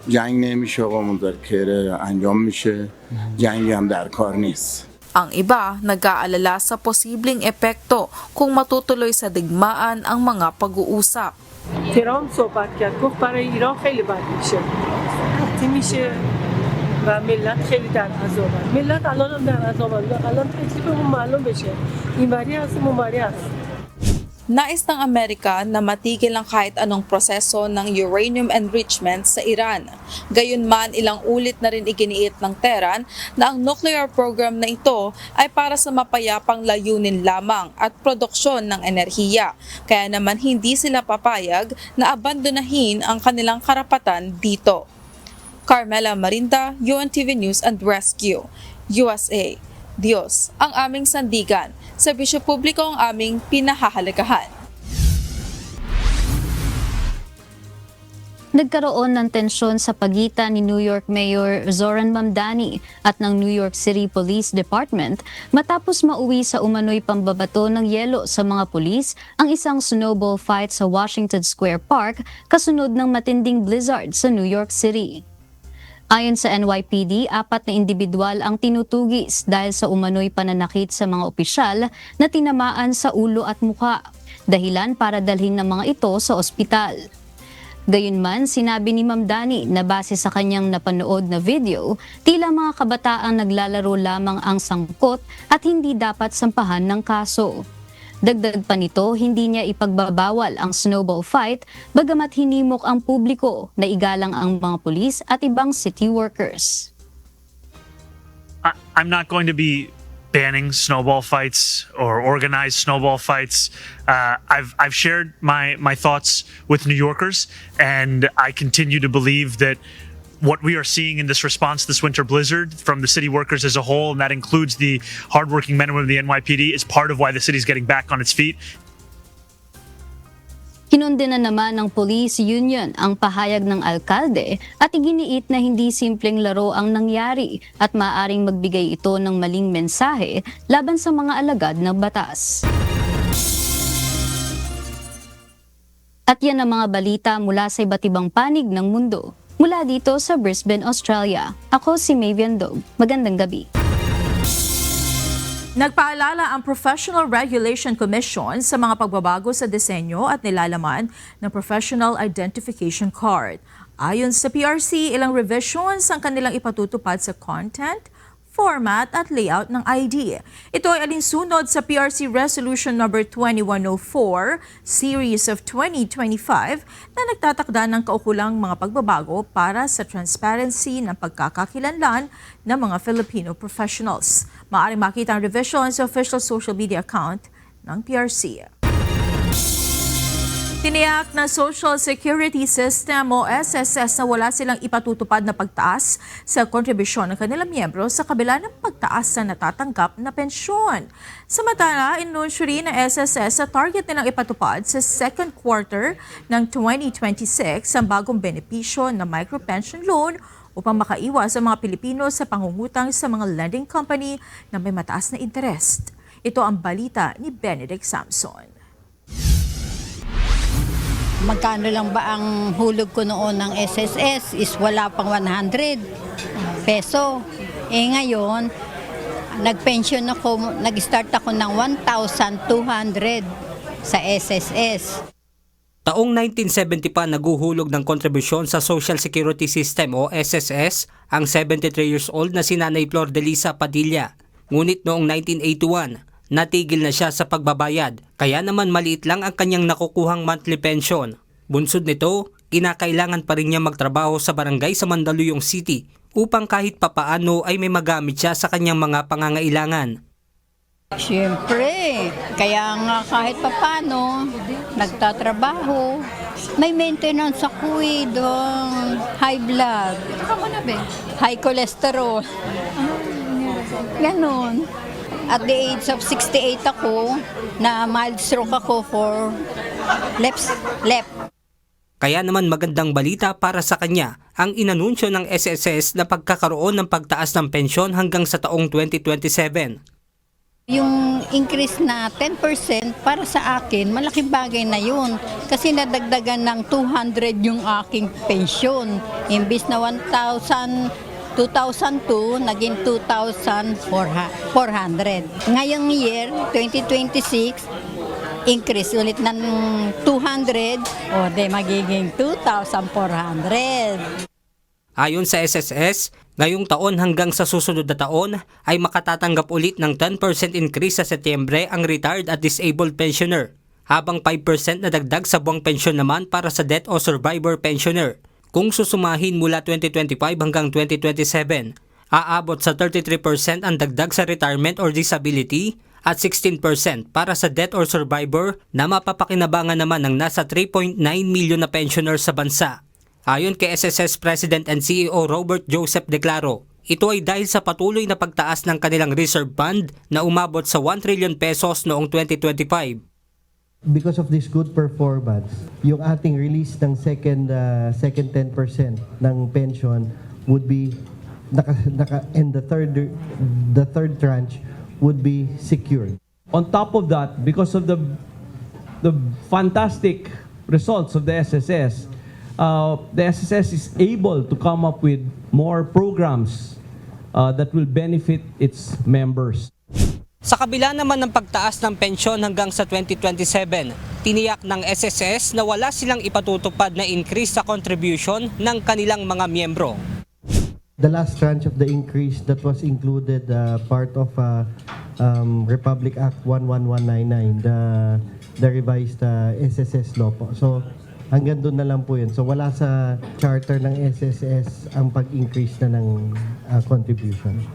جنگ نمیشه، آقا مذاکره انجام میشه، جنگی هم در کار نیست. Ang iba nag-aalala sa posibleng epekto kung matutuloy sa digmaan ang mga pag-uusap. ترامپ صحبت کرد گفت برای ایران خیلی بد میشه وقتی میشه و ملت خیلی در عذابن ملت الان هم در عذابن الان تکلیفمون معلوم بشه اینوری هستیم اونوری هستیم. Nais ng Amerika na matigil ang kahit anong proseso ng uranium enrichment sa Iran. Gayunman, ilang ulit na rin iginiit ng Tehran na ang nuclear program na ito ay para sa mapayapang layunin lamang at produksyon ng enerhiya. Kaya naman hindi sila papayag na abandonahin ang kanilang karapatan dito. Carmela Marinda, UNTV News and Rescue, USA. Diyos ang aming sandigan, serbisyo publiko ang aming pinahahalagahan. Nagkaroon ng tensyon sa pagitan ni New York Mayor Zoran Mamdani at ng New York City Police Department matapos mauwi sa umano'y pambabato ng yelo sa mga pulis ang isang snowball fight sa Washington Square Park kasunod ng matinding blizzard sa New York City. Ayon sa NYPD, 4 na individual ang tinutugis dahil sa umano'y pananakit sa mga opisyal na tinamaan sa ulo at mukha, dahilan para dalhin ng mga ito sa ospital. Gayunman, sinabi ni Mamdani na base sa kanyang napanood na video, tila mga kabataang naglalaro lamang ang sangkot at hindi dapat sampahan ng kaso. Dagdag pa nito, hindi niya ipagbabawal ang snowball fight bagamat hinimok ang publiko na igalang ang mga pulis at ibang city workers. I'm not going to be banning snowball fights or organized snowball fights. I've shared my thoughts with New Yorkers, and I continue to believe that what we are seeing in this response to this winter blizzard from the city workers as a whole, and that includes the hardworking men and women of the NYPD, is part of why the city is getting back on its feet. Kinundena naman ng police union ang pahayag ng alkalde at iginiit na hindi simpleng laro ang nangyari at maaaring magbigay ito ng maling mensahe laban sa mga alagad ng batas. At yan ang mga balita mula sa iba't ibang panig ng mundo. Mula dito sa Brisbane, Australia, ako si Mavian Dog. Magandang gabi. Nagpaalala ang Professional Regulation Commission sa mga pagbabago sa disenyo at nilalaman ng Professional Identification Card. Ayon sa PRC, ilang revisions ang kanilang ipatutupad sa content, format at layout ng ID. Ito ay alinsunod sa PRC Resolution No. 2104, Series of 2025 na nagtatakda ng kaukulang mga pagbabago para sa transparency ng pagkakakilanlan ng mga Filipino professionals. Maaaring makita ang revision sa official social media account ng PRC. Tiniyak na Social Security System o SSS na wala silang ipatutupad na pagtaas sa kontribusyon ng kanilang miyembro sa kabila ng pagtaas sa natatanggap na pensyon. Samantala, inunsyo rin ng SSS sa target nilang ipatupad sa second quarter ng 2026 ang bagong benepisyo na micro-pension loan upang makaiwas sa mga Pilipino sa pangungutang sa mga lending company na may mataas na interest. Ito ang balita ni Benedict Samson. Magkano lang ba ang hulog ko noon ng SSS is wala pang 100 peso. Ngayon, nag-pension ako, nag-start ako ng 1,200 sa SSS. Taong 1970 pa naguhulog ng kontribusyon sa Social Security System o SSS ang 73 years old na si Nanay Flor de Lisa Padilla. Ngunit noong 1981, natigil na siya sa pagbabayad, kaya naman maliit lang ang kanyang nakukuhang monthly pension. Bunsod nito, kinakailangan pa rin niya magtrabaho sa barangay sa Mandaluyong City upang kahit papaano ay may magamit siya sa kanyang mga pangangailangan. Siyempre, kaya nga kahit papaano, nagtatrabaho. May maintenance ako doon, high blood, high cholesterol. Ganon. At the age of 68 ako, na mild stroke ako for left. Kaya naman magandang balita para sa kanya ang inanunsyo ng SSS na pagkakaroon ng pagtaas ng pensyon hanggang sa taong 2027. Yung increase na 10% para sa akin, malaking bagay na yun. Kasi nadagdagan ng 200 yung aking pensyon. Imbis na 2002, naging 2,400. Ngayong year, 2026, increase ulit ng 200, o de magiging 2,400. Ayon sa SSS, ngayong taon hanggang sa susunod na taon ay makatatanggap ulit ng 10% increase sa Setyembre ang retired at disabled pensioner, habang 5% na dagdag sa buwang pensyon naman para sa death o survivor pensioner. Kung susumahin mula 2025 hanggang 2027, aabot sa 33% ang dagdag sa retirement or disability at 16% para sa death or survivor na mapapakinabangan naman ng nasa 3.9 milyon na pensioner sa bansa. Ayon kay SSS President and CEO Robert Joseph Declaro, ito ay dahil sa patuloy na pagtaas ng kanilang reserve fund na umabot sa 1 trillion pesos noong 2025. Because of this good performance, yung ating release ng second 10% ng pension would be and the third tranche would be secured. On top of that, because of the fantastic results of the SSS is able to come up with more programs that will benefit its members. Sa kabila naman ng pagtaas ng pensyon hanggang sa 2027, tiniyak ng SSS na wala silang ipatutupad na increase sa contribution ng kanilang mga miyembro. The last tranche of the increase that was included part of Republic Act 11199, the revised SSS law po. So hanggang doon na lang po yun. So wala sa charter ng SSS ang pag-increase na ng contribution.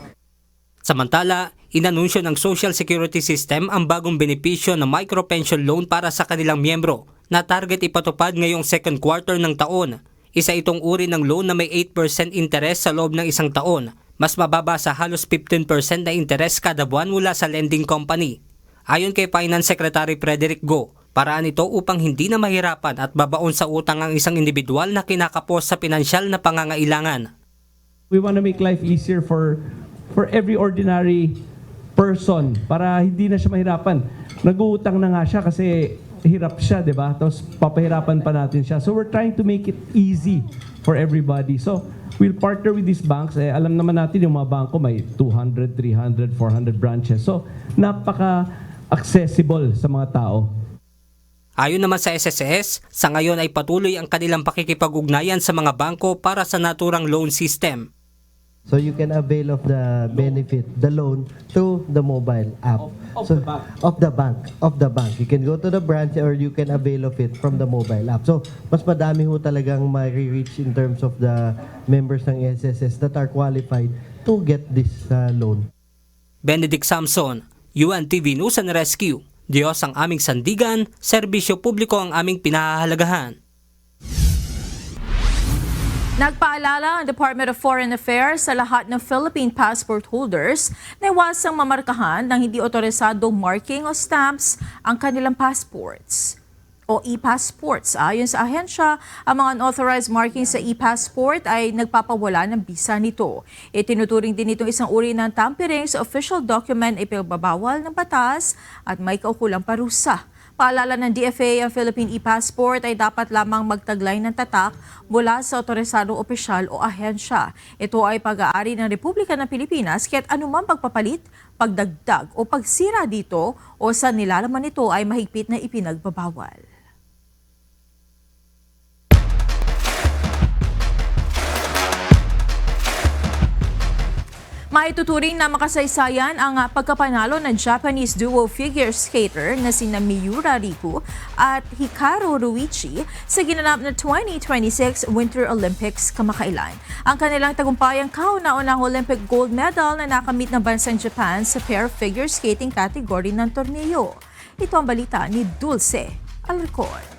Samantala, inanunsyo ng Social Security System ang bagong benepisyo na micro-pension loan para sa kanilang miyembro na target ipatupad ngayong second quarter ng taon. Isa itong uri ng loan na may 8% interest sa loob ng isang taon, mas mababa sa halos 15% na interest kada buwan mula sa lending company. Ayon kay Finance Secretary Frederick Go, paraan ito upang hindi na mahirapan at babaon sa utang ang isang individual na kinakapos sa pinansyal na pangangailangan. We want to make life easier for every ordinary person para hindi na siya mahirapan. Nag-uutang na nga siya kasi hirap siya, di ba? Tapos papahirapan pa natin siya. So we're trying to make it easy for everybody. So we'll partner with these banks. Alam naman natin yung mga bangko may 200, 300, 400 branches. So napaka-accessible sa mga tao. Ayon naman sa SSS, sa ngayon ay patuloy ang kanilang pakikipag-ugnayan sa mga bangko para sa naturang loan system. So you can avail of the benefit, the loan, through the mobile app. Of the bank. You can go to the branch or you can avail of it from the mobile app. So mas madami ho talagang ma-reach in terms of the members ng SSS that are qualified to get this loan. Benedict Samson, UNTV News and Rescue. Diyos ang aming sandigan, serbisyo publiko ang aming pinahahalagahan. Nagpaalala ang Department of Foreign Affairs sa lahat ng Philippine passport holders na iwasang mamarkahan ng hindi otorisadong marking o stamps ang kanilang passports o e-passports. Ayon sa ahensya, ang mga unauthorized marking sa e-passport ay nagpapawala ng bisa nito. Itinuturing din itong isang uri ng tampering sa official document ay pinagbabawal ng batas at may kaukulang parusa. Paalala ng DFA, ang Philippine e-passport ay dapat lamang magtaglay ng tatak mula sa otorisadong opisyal o ahensya. Ito ay pag-aari ng Republika ng Pilipinas kaya't anumang pagpapalit, pagdagdag o pagsira dito o sa nilalaman nito ay mahigpit na ipinagbabawal. Maituturing na makasaysayan ang pagkapanalo ng Japanese duo figure skater na sina Miura Riku at Hikaru Ruichi sa ginanap na 2026 Winter Olympics kamakailan. Ang kanilang tagumpay ang kauna-unang Olympic gold medal na nakamit ng bansang Japan sa pair figure skating category ng torneo. Ito ang balita ni Dulce Alricon.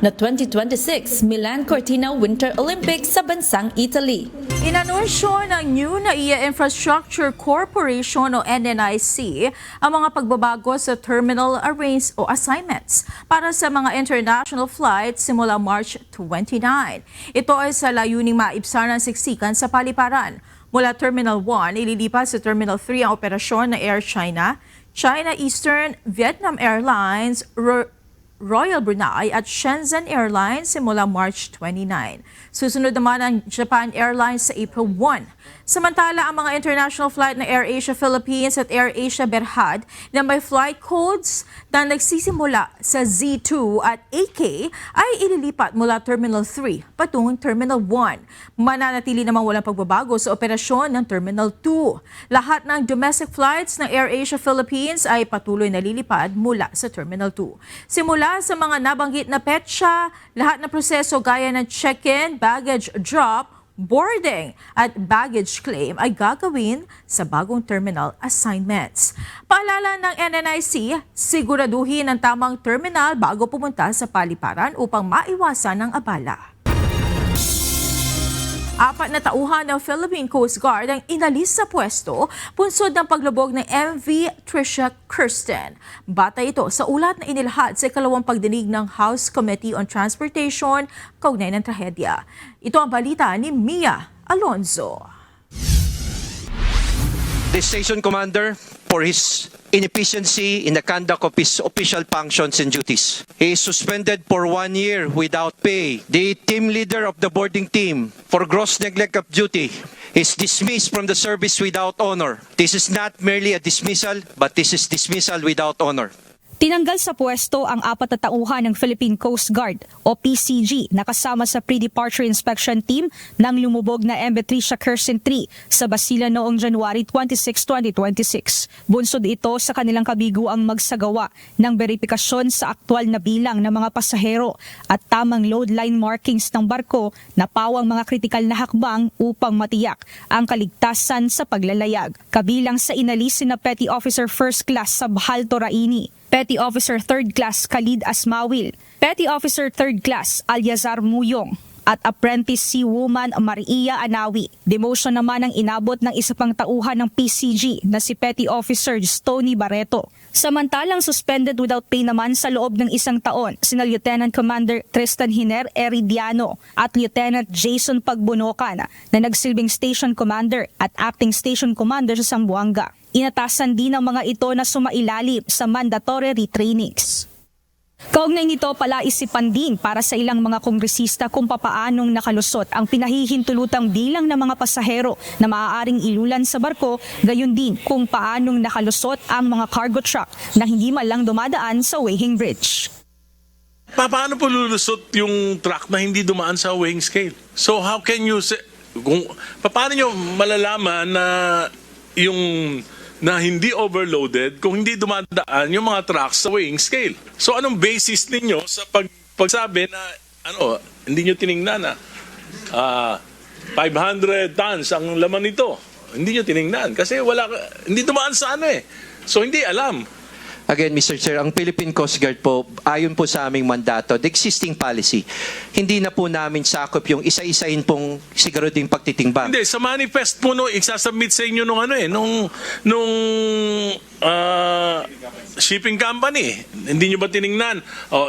Na 2026 Milan Cortina Winter Olympics sa bansang Italy. Inanunsyo ng New NAIA Infrastructure Corporation o NNIC ang mga pagbabago sa terminal assignments para sa mga international flights simula March 29. Ito ay sa layuning maibsan ang siksikan sa paliparan. Mula Terminal 1, ililipat sa Terminal 3 ang operasyon ng Air China, China Eastern, Vietnam Airlines, Royal Brunei at Shenzhen Airlines simula March 29. Susunod naman ang Japan Airlines sa April 1. Samantala, ang mga international flight na AirAsia Philippines at AirAsia Berhad na may flight codes na nagsisimula sa Z2 at AK ay ililipat mula Terminal 3 patungong Terminal 1. Mananatili namang walang pagbabago sa operasyon ng Terminal 2. Lahat ng domestic flights ng AirAsia Philippines ay patuloy na lilipad mula sa Terminal 2. Simula sa mga nabanggit na petsa, lahat ng proseso gaya ng check-in, baggage drop, boarding at baggage claim ay gagawin sa bagong terminal assignments. Paalala ng NNIC, siguraduhin ang tamang terminal bago pumunta sa paliparan upang maiwasan ang abala. 4 na tauhan ng Philippine Coast Guard ang inalis sa pwesto punsod ng paglubog ng MV Trisha Kirsten. Batay ito sa ulat na inilahad sa ikalawang pagdinig ng House Committee on Transportation kaugnay ng trahedya. Ito ang balita ni Mia Alonzo. The station commander for his inefficiency in the conduct of his official functions and duties. He is suspended for 1 year without pay. The team leader of the boarding team for gross neglect of duty is dismissed from the service without honor. This is not merely a dismissal, but this is dismissal without honor. Tinanggal sa pwesto ang 4 na tauhan ng Philippine Coast Guard o PCG na kasama sa pre-departure inspection team ng lumubog na MV Trisha Kirsten 3 sa Basilan noong January 26, 2026. Bunsod ito sa kanilang kabiguang magsagawa ng beripikasyon sa aktwal na bilang ng mga pasahero at tamang load line markings ng barko na pawang mga kritikal na hakbang upang matiyak ang kaligtasan sa paglalayag. Kabilang sa inalisin na Petty Officer First Class Sabhal Toraini, Petty Officer 3rd Class Khalid Asmawil, Petty Officer 3rd Class Alyazar Muyong, at Apprentice Seawoman Maria Anawi. Demotion naman ang inabot ng isa pang tauhan ng PCG na si Petty Officer Stony Barreto. Samantalang suspended without pay naman sa loob ng 1 taon sina Lieutenant Commander Tristan Hiner Eridiano at Lieutenant Jason Pagbunokan na nagsilbing Station Commander at Acting Station Commander sa Zamboanga. Inatasan din ng mga ito na sumailalim sa mandatory retrainings. Kaugnay nito, palaisipan din para sa ilang mga kongresista kung papaanong nakalusot ang pinahihintulutang bilang ng mga pasahero na maaaring ilulan sa barko, gayon din kung paanong nakalusot ang mga cargo truck na hindi man lang dumadaan sa weighing bridge. Paano po lulusot yung truck na hindi dumaan sa weighing scale? So how can you say, paano nyo malalaman na yung na hindi overloaded kung hindi dumadaan yung mga trucks sa weighing scale? So anong basis ninyo sa pagsabi na hindi nyo tiningnan na 500 tons ang laman nito? Hindi nyo tiningnan kasi hindi dumaan sa So hindi alam. Again, Mr. Chair, ang Philippine Coast Guard po, ayon po sa aming mandato, the existing policy, hindi na po namin sakop yung isa-isahin pong siguro ding pagtitimbang. Hindi, sa manifest po isasubmit sa inyo nung shipping company. Hindi nyo ba tiningnan?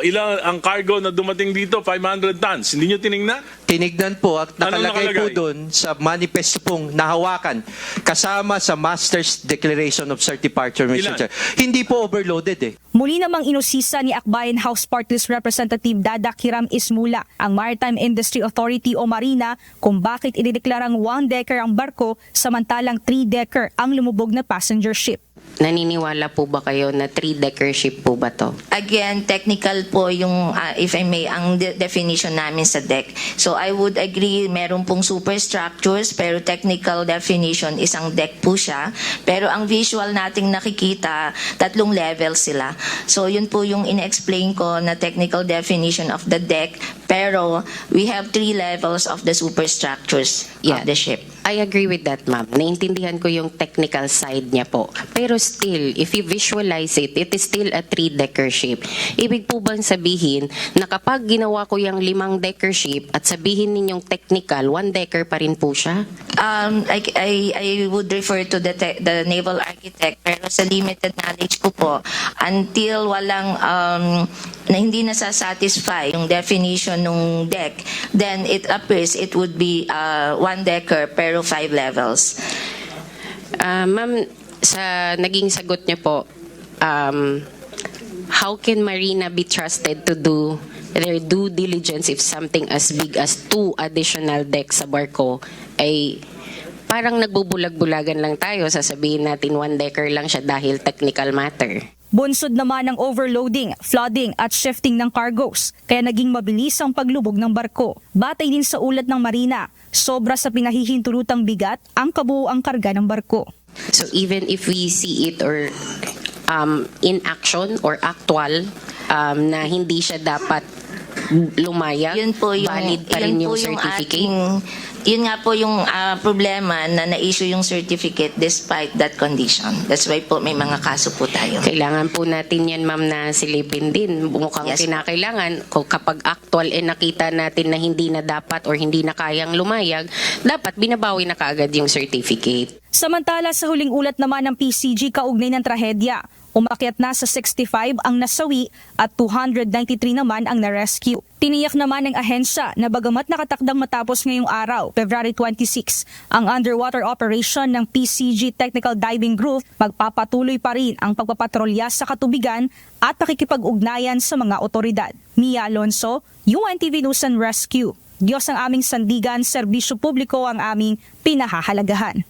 Ilang ang cargo na dumating dito, 500 tons. Hindi nyo tiningnan? Tinignan po at nakalagay po nakalagay? doon sa manifesto pong nahawakan kasama sa Master's Declaration of Cert Departure, Mr. Ilan? Chair. Hindi po overloaded eh. Muli namang inusisa ni Akbayan House Party List Representative Dada Kiram Ismula ang Maritime Industry Authority o Marina kung bakit idideklarang 1-decker ang barko samantalang 3-decker ang lumubog na passenger ship. Naniniwala po ba kayo na 3-decker ship po ba to? Again, technical po yung, if I may, ang definition namin sa deck. So I would agree, meron pong superstructures, pero technical definition, isang deck po siya. Pero ang visual nating nakikita, 3 levels sila. So yun po yung in-explain ko na technical definition of the deck, pero we have 3 levels of the superstructures of the ship. I agree with that, ma'am. Naintindihan ko yung technical side niya po. Pero still, if you visualize it, it is still a 3-decker ship. Ibig po bang sabihin na kapag ginawa ko yung 5-decker ship at sabihin ninyong technical, 1-decker pa rin po siya? I would refer to the naval architect, pero sa limited knowledge ko po, until walang na hindi nasasatisfy yung definition ng deck, then it appears it would be 1-decker pero 5 levels. Ma'am, sa naging sagot niyo po, how can Marina be trusted to do their due diligence if something as big as 2 additional decks sa barko ay parang nagbubulag-bulagan lang tayo, sasabihin natin 1-decker lang siya dahil technical matter. Bunsod naman ng overloading, flooding at shifting ng cargoes, kaya naging mabilis ang paglubog ng barko. Batay din sa ulat ng Marina, sobra sa pinahihintulutang bigat ang kabuuang karga ng barko. So even if we see it or in action or actual na hindi siya dapat lumayag, valid pa rin yung certificate? Yun nga po yung problema na na-issue yung certificate despite that condition. That's why po may mga kaso po tayo. Kailangan po natin yan, ma'am, na silipin din. Mukhang kinakailangan, kapag actual nakita natin na hindi na dapat or hindi na kayang lumayag, dapat binabawi na kaagad yung certificate. Samantala sa huling ulat naman ng PCG kaugnay ng trahedya, umakyat na sa 65 ang nasawi at 293 naman ang na-rescue. Tiniyak naman ng ahensya na bagamat nakatakdang matapos ngayong araw, February 26, ang underwater operation ng PCG Technical Diving Group, magpapatuloy pa rin ang pagpapatrolya sa katubigan at pakikipag-ugnayan sa mga otoridad. Mia Alonso, UNTV News and Rescue. Diyos ang aming sandigan, serbisyo publiko ang aming pinahahalagahan.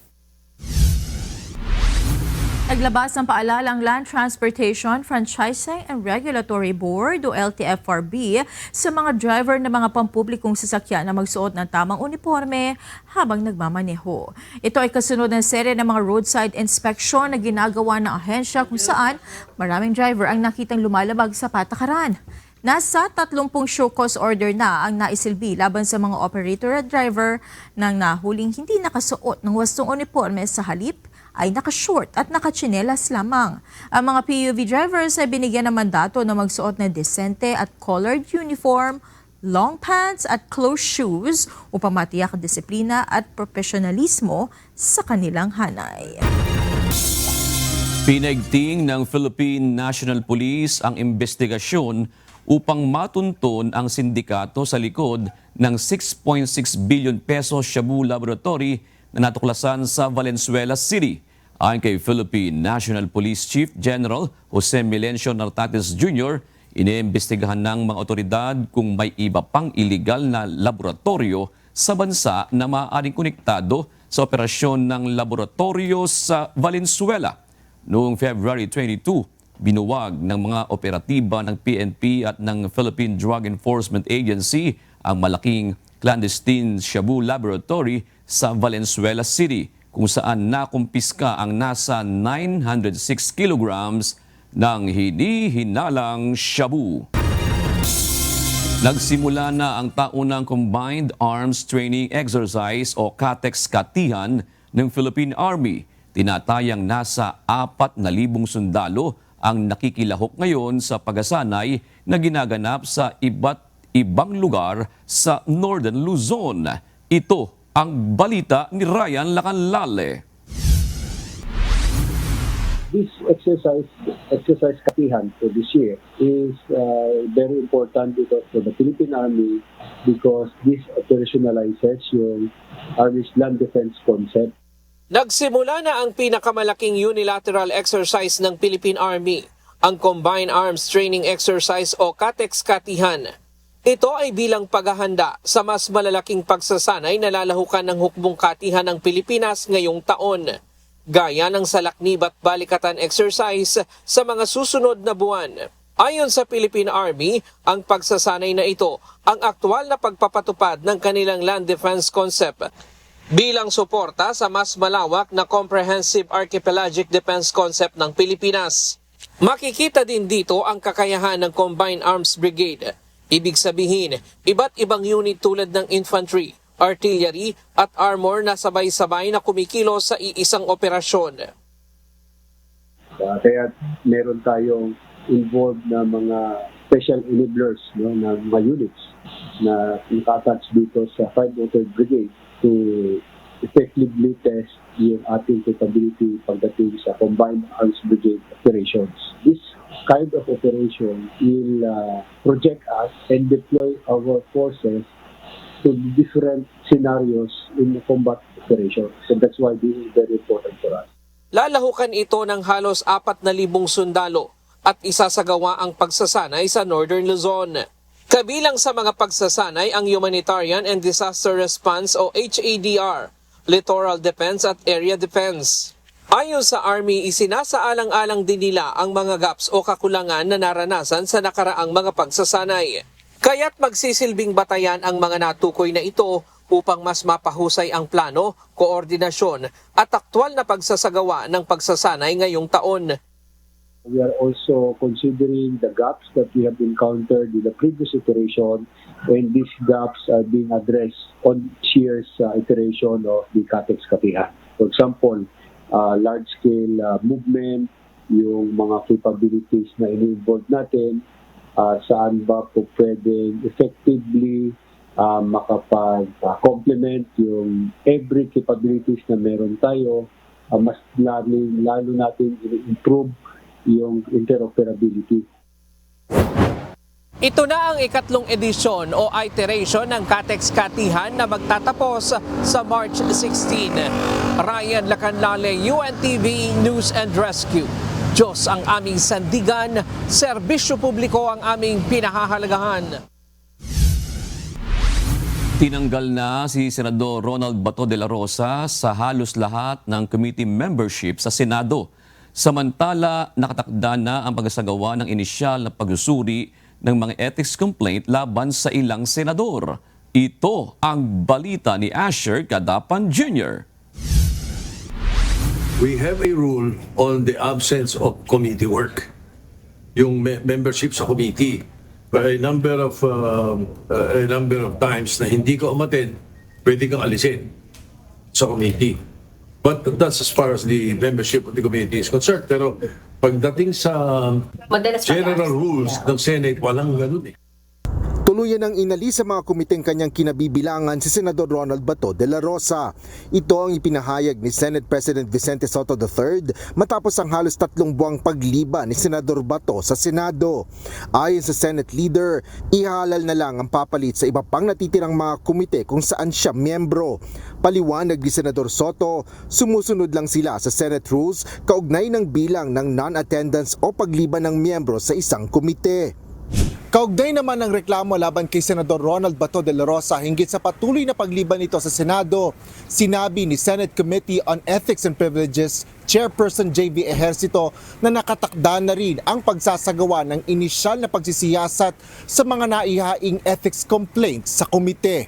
Naglabas ng paalala ang Land Transportation Franchising and Regulatory Board o LTFRB sa mga driver ng mga pampublikong sasakyan na magsuot ng tamang uniforme habang nagmamaneho. Ito ay kasunod ng serye ng mga roadside inspection na ginagawa ng ahensya kung saan maraming driver ang nakitang lumalabag sa patakaran. Nasa 30 show cause order na ang naisilbi laban sa mga operator at driver nang nahuling hindi nakasuot ng wastong uniforme sa halip ay nakashort at nakatsinelas lamang. Ang mga PUV drivers ay binigyan ng mandato na magsuot ng desente at colored uniform, long pants at closed shoes upang matiyak ang disiplina at profesionalismo sa kanilang hanay. Pinaigting ng Philippine National Police ang investigasyon upang matunton ang sindikato sa likod ng 6.6 billion pesos Shabu Laboratory na natuklasan sa Valenzuela City. Ayon kay Philippine National Police Chief General Jose Milencio Nartates Jr., iniimbestigahan ng mga otoridad kung may iba pang illegal na laboratorio sa bansa na maaaring konektado sa operasyon ng laboratorio sa Valenzuela. Noong February 22, binuwag ng mga operatiba ng PNP at ng Philippine Drug Enforcement Agency ang malaking clandestine shabu laboratory sa Valenzuela City, kung saan nakumpiska ang nasa 906 kilograms ng hinihinalang shabu. Nagsimula na ang taunang Combined Arms Training Exercise o CATEX-Katihan ng Philippine Army. Tinatayang nasa 4,000 sundalo ang nakikilahok ngayon sa pagsasanay na ginaganap sa iba't ibang lugar sa Northern Luzon. Ito ang balita ni Ryan Lacanlale. This exercise Katihan for this year is very important because for the Philippine Army because this operationalizes yung Army's land defense concept. Nagsimula na ang pinakamalaking unilateral exercise ng Philippine Army, ang Combined Arms Training Exercise o CATEX-Katihan. Ito ay bilang paghahanda sa mas malalaking pagsasanay na lalahukan ng hukbong katihan ng Pilipinas ngayong taon, gaya ng salaknib at balikatan exercise sa mga susunod na buwan. Ayon sa Philippine Army, ang pagsasanay na ito ang aktwal na pagpapatupad ng kanilang land defense concept bilang suporta sa mas malawak na comprehensive archipelagic defense concept ng Pilipinas. Makikita din dito ang kakayahan ng Combined Arms Brigade. Ibig sabihin, iba't ibang unit tulad ng infantry, artillery at armor na sabay-sabay na kumikilos sa iisang operasyon. Kaya meron tayong involved na mga special enablers, no, na mga units na naka-attach dito sa 503rd Brigade to effectively test yung ating capability pagdating sa Combined Arms Brigade operations. This kind of operation will project us and deploy our forces to different scenarios in the combat operation. So that's why this is very important for us. Lalahukan ito ng halos 4,000 sundalo at isasagawa ang pagsasanay sa Northern Luzon. Kabilang sa mga pagsasanay ang Humanitarian and Disaster Response o HADR, Littoral Defense at Area Defense. Ayon sa Army, isinasaalang-alang din nila ang mga gaps o kakulangan na naranasan sa nakaraang mga pagsasanay. Kaya't magsisilbing batayan ang mga natukoy na ito upang mas mapahusay ang plano, koordinasyon at aktwal na pagsasagawa ng pagsasanay ngayong taon. We are also considering the gaps that we have encountered in the previous iteration, and these gaps are being addressed on this year's iteration of the CATEX-Katihan. For example, large-scale movement, yung mga capabilities na ini-involve natin, saan ba po pwedeng effectively makapag-complement yung every capabilities na meron tayo, mas lalo natin i-improve yung interoperability. Ito na ang ikatlong edisyon o iteration ng CATEX-Katihan na magtatapos sa March 16. Ryan Lacanlale, UNTV News and Rescue. Diyos ang aming sandigan, serbisyo publiko ang aming pinahahalagahan. Tinanggal na si Senador Ronald Bato de la Rosa sa halos lahat ng committee membership sa Senado. Samantala, nakatakda na ang pagsasagawa ng inisyal na pagsusuri ng mga ethics complaint laban sa ilang senador. Ito ang balita ni Asher Cadapan Jr. We have a rule on the absence of committee work. Yung membership sa committee, a number of times na hindi ka umattend, pwede kang alisin sa committee. But that's as far as the membership of the committee is concerned. Pero pagdating sa general rules ng Senate, walang ganun eh. tuluyan ng inalis sa mga komiteng kanyang kinabibilangan si Senador Ronald Bato de la Rosa. Ito ang ipinahayag ni Senate President Vicente Sotto III matapos ang halos 3 buwang pagliba ni Senador Bato sa Senado. Ayon sa Senate leader, ihalal na lang ang papalit sa iba pang natitirang mga komite kung saan siya miyembro. Paliwanag ni Senador Sotto, sumusunod lang sila sa Senate rules kaugnay ng bilang ng non-attendance o pagliba ng miyembro sa isang komite. Kaugnay naman ng reklamo laban kay Senador Ronald Bato de la Rosa hinggit sa patuloy na pagliban nito sa Senado, sinabi ni Senate Committee on Ethics and Privileges Chairperson J.V. Ejercito na nakatakda na rin ang pagsasagawa ng inisyal na pagsisiyasat sa mga naihaing ethics complaints sa komite.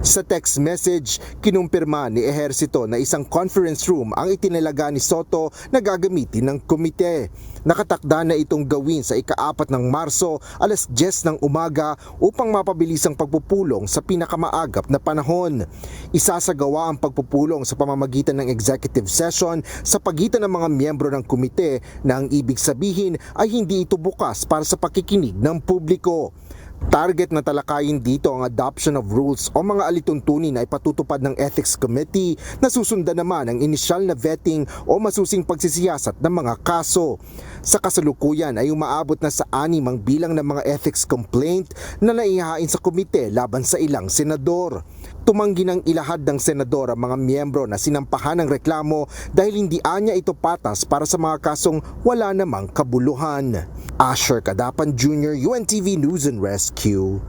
Sa text message, kinumpirma ni Ejercito na isang conference room ang itinalaga ni Sotto na gagamitin ng komite. Nakatakda na itong gawin sa ika-4 ng Marso, alas 10 ng umaga upang mapabilis ang pagpupulong sa pinakamaagap na panahon. Isasagawa ang pagpupulong sa pamamagitan ng executive session sa pagitan ng mga miyembro ng komite na ang ibig sabihin ay hindi ito bukas para sa pakikinig ng publiko. Target na talakayin dito ang adoption of rules o mga alituntunin na ipatutupad ng Ethics Committee na susundan naman ang inisyal na vetting o masusing pagsisiyasat ng mga kaso. Sa kasalukuyan ay umaabot na sa 6 ang bilang ng mga ethics complaint na naihain sa komite laban sa ilang senador. Tumanggi ng ilahad ng senador ang mga miyembro na sinampahan ng reklamo dahil hindi anya ito patas para sa mga kasong wala namang kabuluhan. Asher Cadapan Jr., UNTV News and Rescue.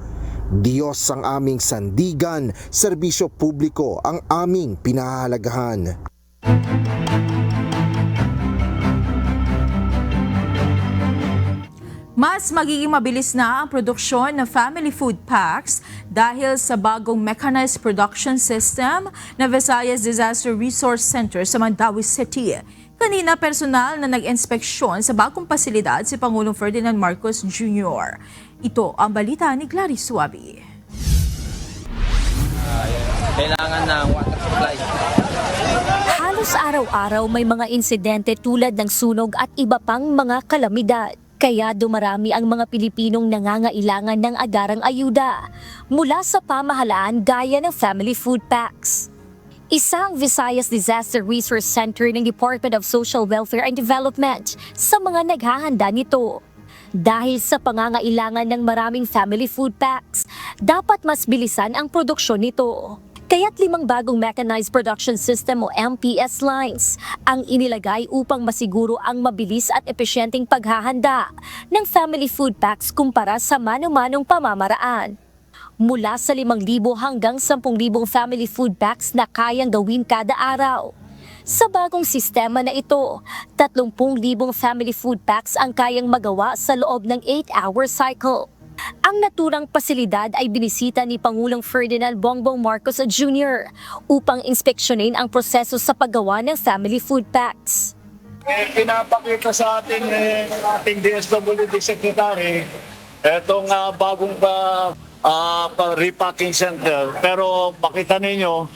Diyos ang aming sandigan, serbisyo publiko ang aming pinahahalagahan. Mas magiging mabilis na ang produksyon ng family food packs dahil sa bagong mechanized production system na Visayas Disaster Resource Center sa Mandaue City. Kanina personal na nag-inspeksyon sa bagong pasilidad si Pangulong Ferdinand Marcos Jr. Ito ang balita ni Clarice Suabi. Kailangan ng water supply. Halos araw-araw may mga insidente tulad ng sunog at iba pang mga kalamidad. Kaya dumarami ang mga Pilipinong nangangailangan ng agarang ayuda mula sa pamahalaan gaya ng family food packs. Isang Visayas Disaster Resource Center ng Department of Social Welfare and Development sa mga naghahanda nito. Dahil sa pangangailangan ng maraming family food packs, dapat mas bilisan ang produksyon nito. Kaya't 5 bagong mechanized production system o MPS lines ang inilagay upang masiguro ang mabilis at epesyenteng paghahanda ng family food packs kumpara sa mano-manong pamamaraan. Mula sa 5,000 hanggang 10,000 family food packs na kayang gawin kada araw. Sa bagong sistema na ito, 30,000 family food packs ang kayang magawa sa loob ng 8-hour cycle. Ang naturang pasilidad ay binisita ni Pangulong Ferdinand Bongbong Marcos Jr. upang inspeksyonin ang proseso sa paggawa ng family food packs. Pinapakita sa ating DSWD Secretary itong bagong repacking center. Pero makita ninyo,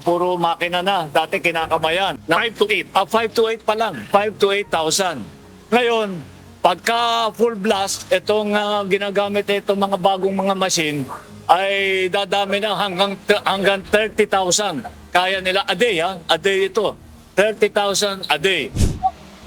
puro makina na. Dati kinakamayan. 5 to 8. 5 to 8 pa lang. 5 to 8,000. Ngayon, pagka full blast, itong ginagamit itong mga bagong mga machine ay dadami na hanggang 30,000. Kaya nila a day, a day ito. 30,000 a day.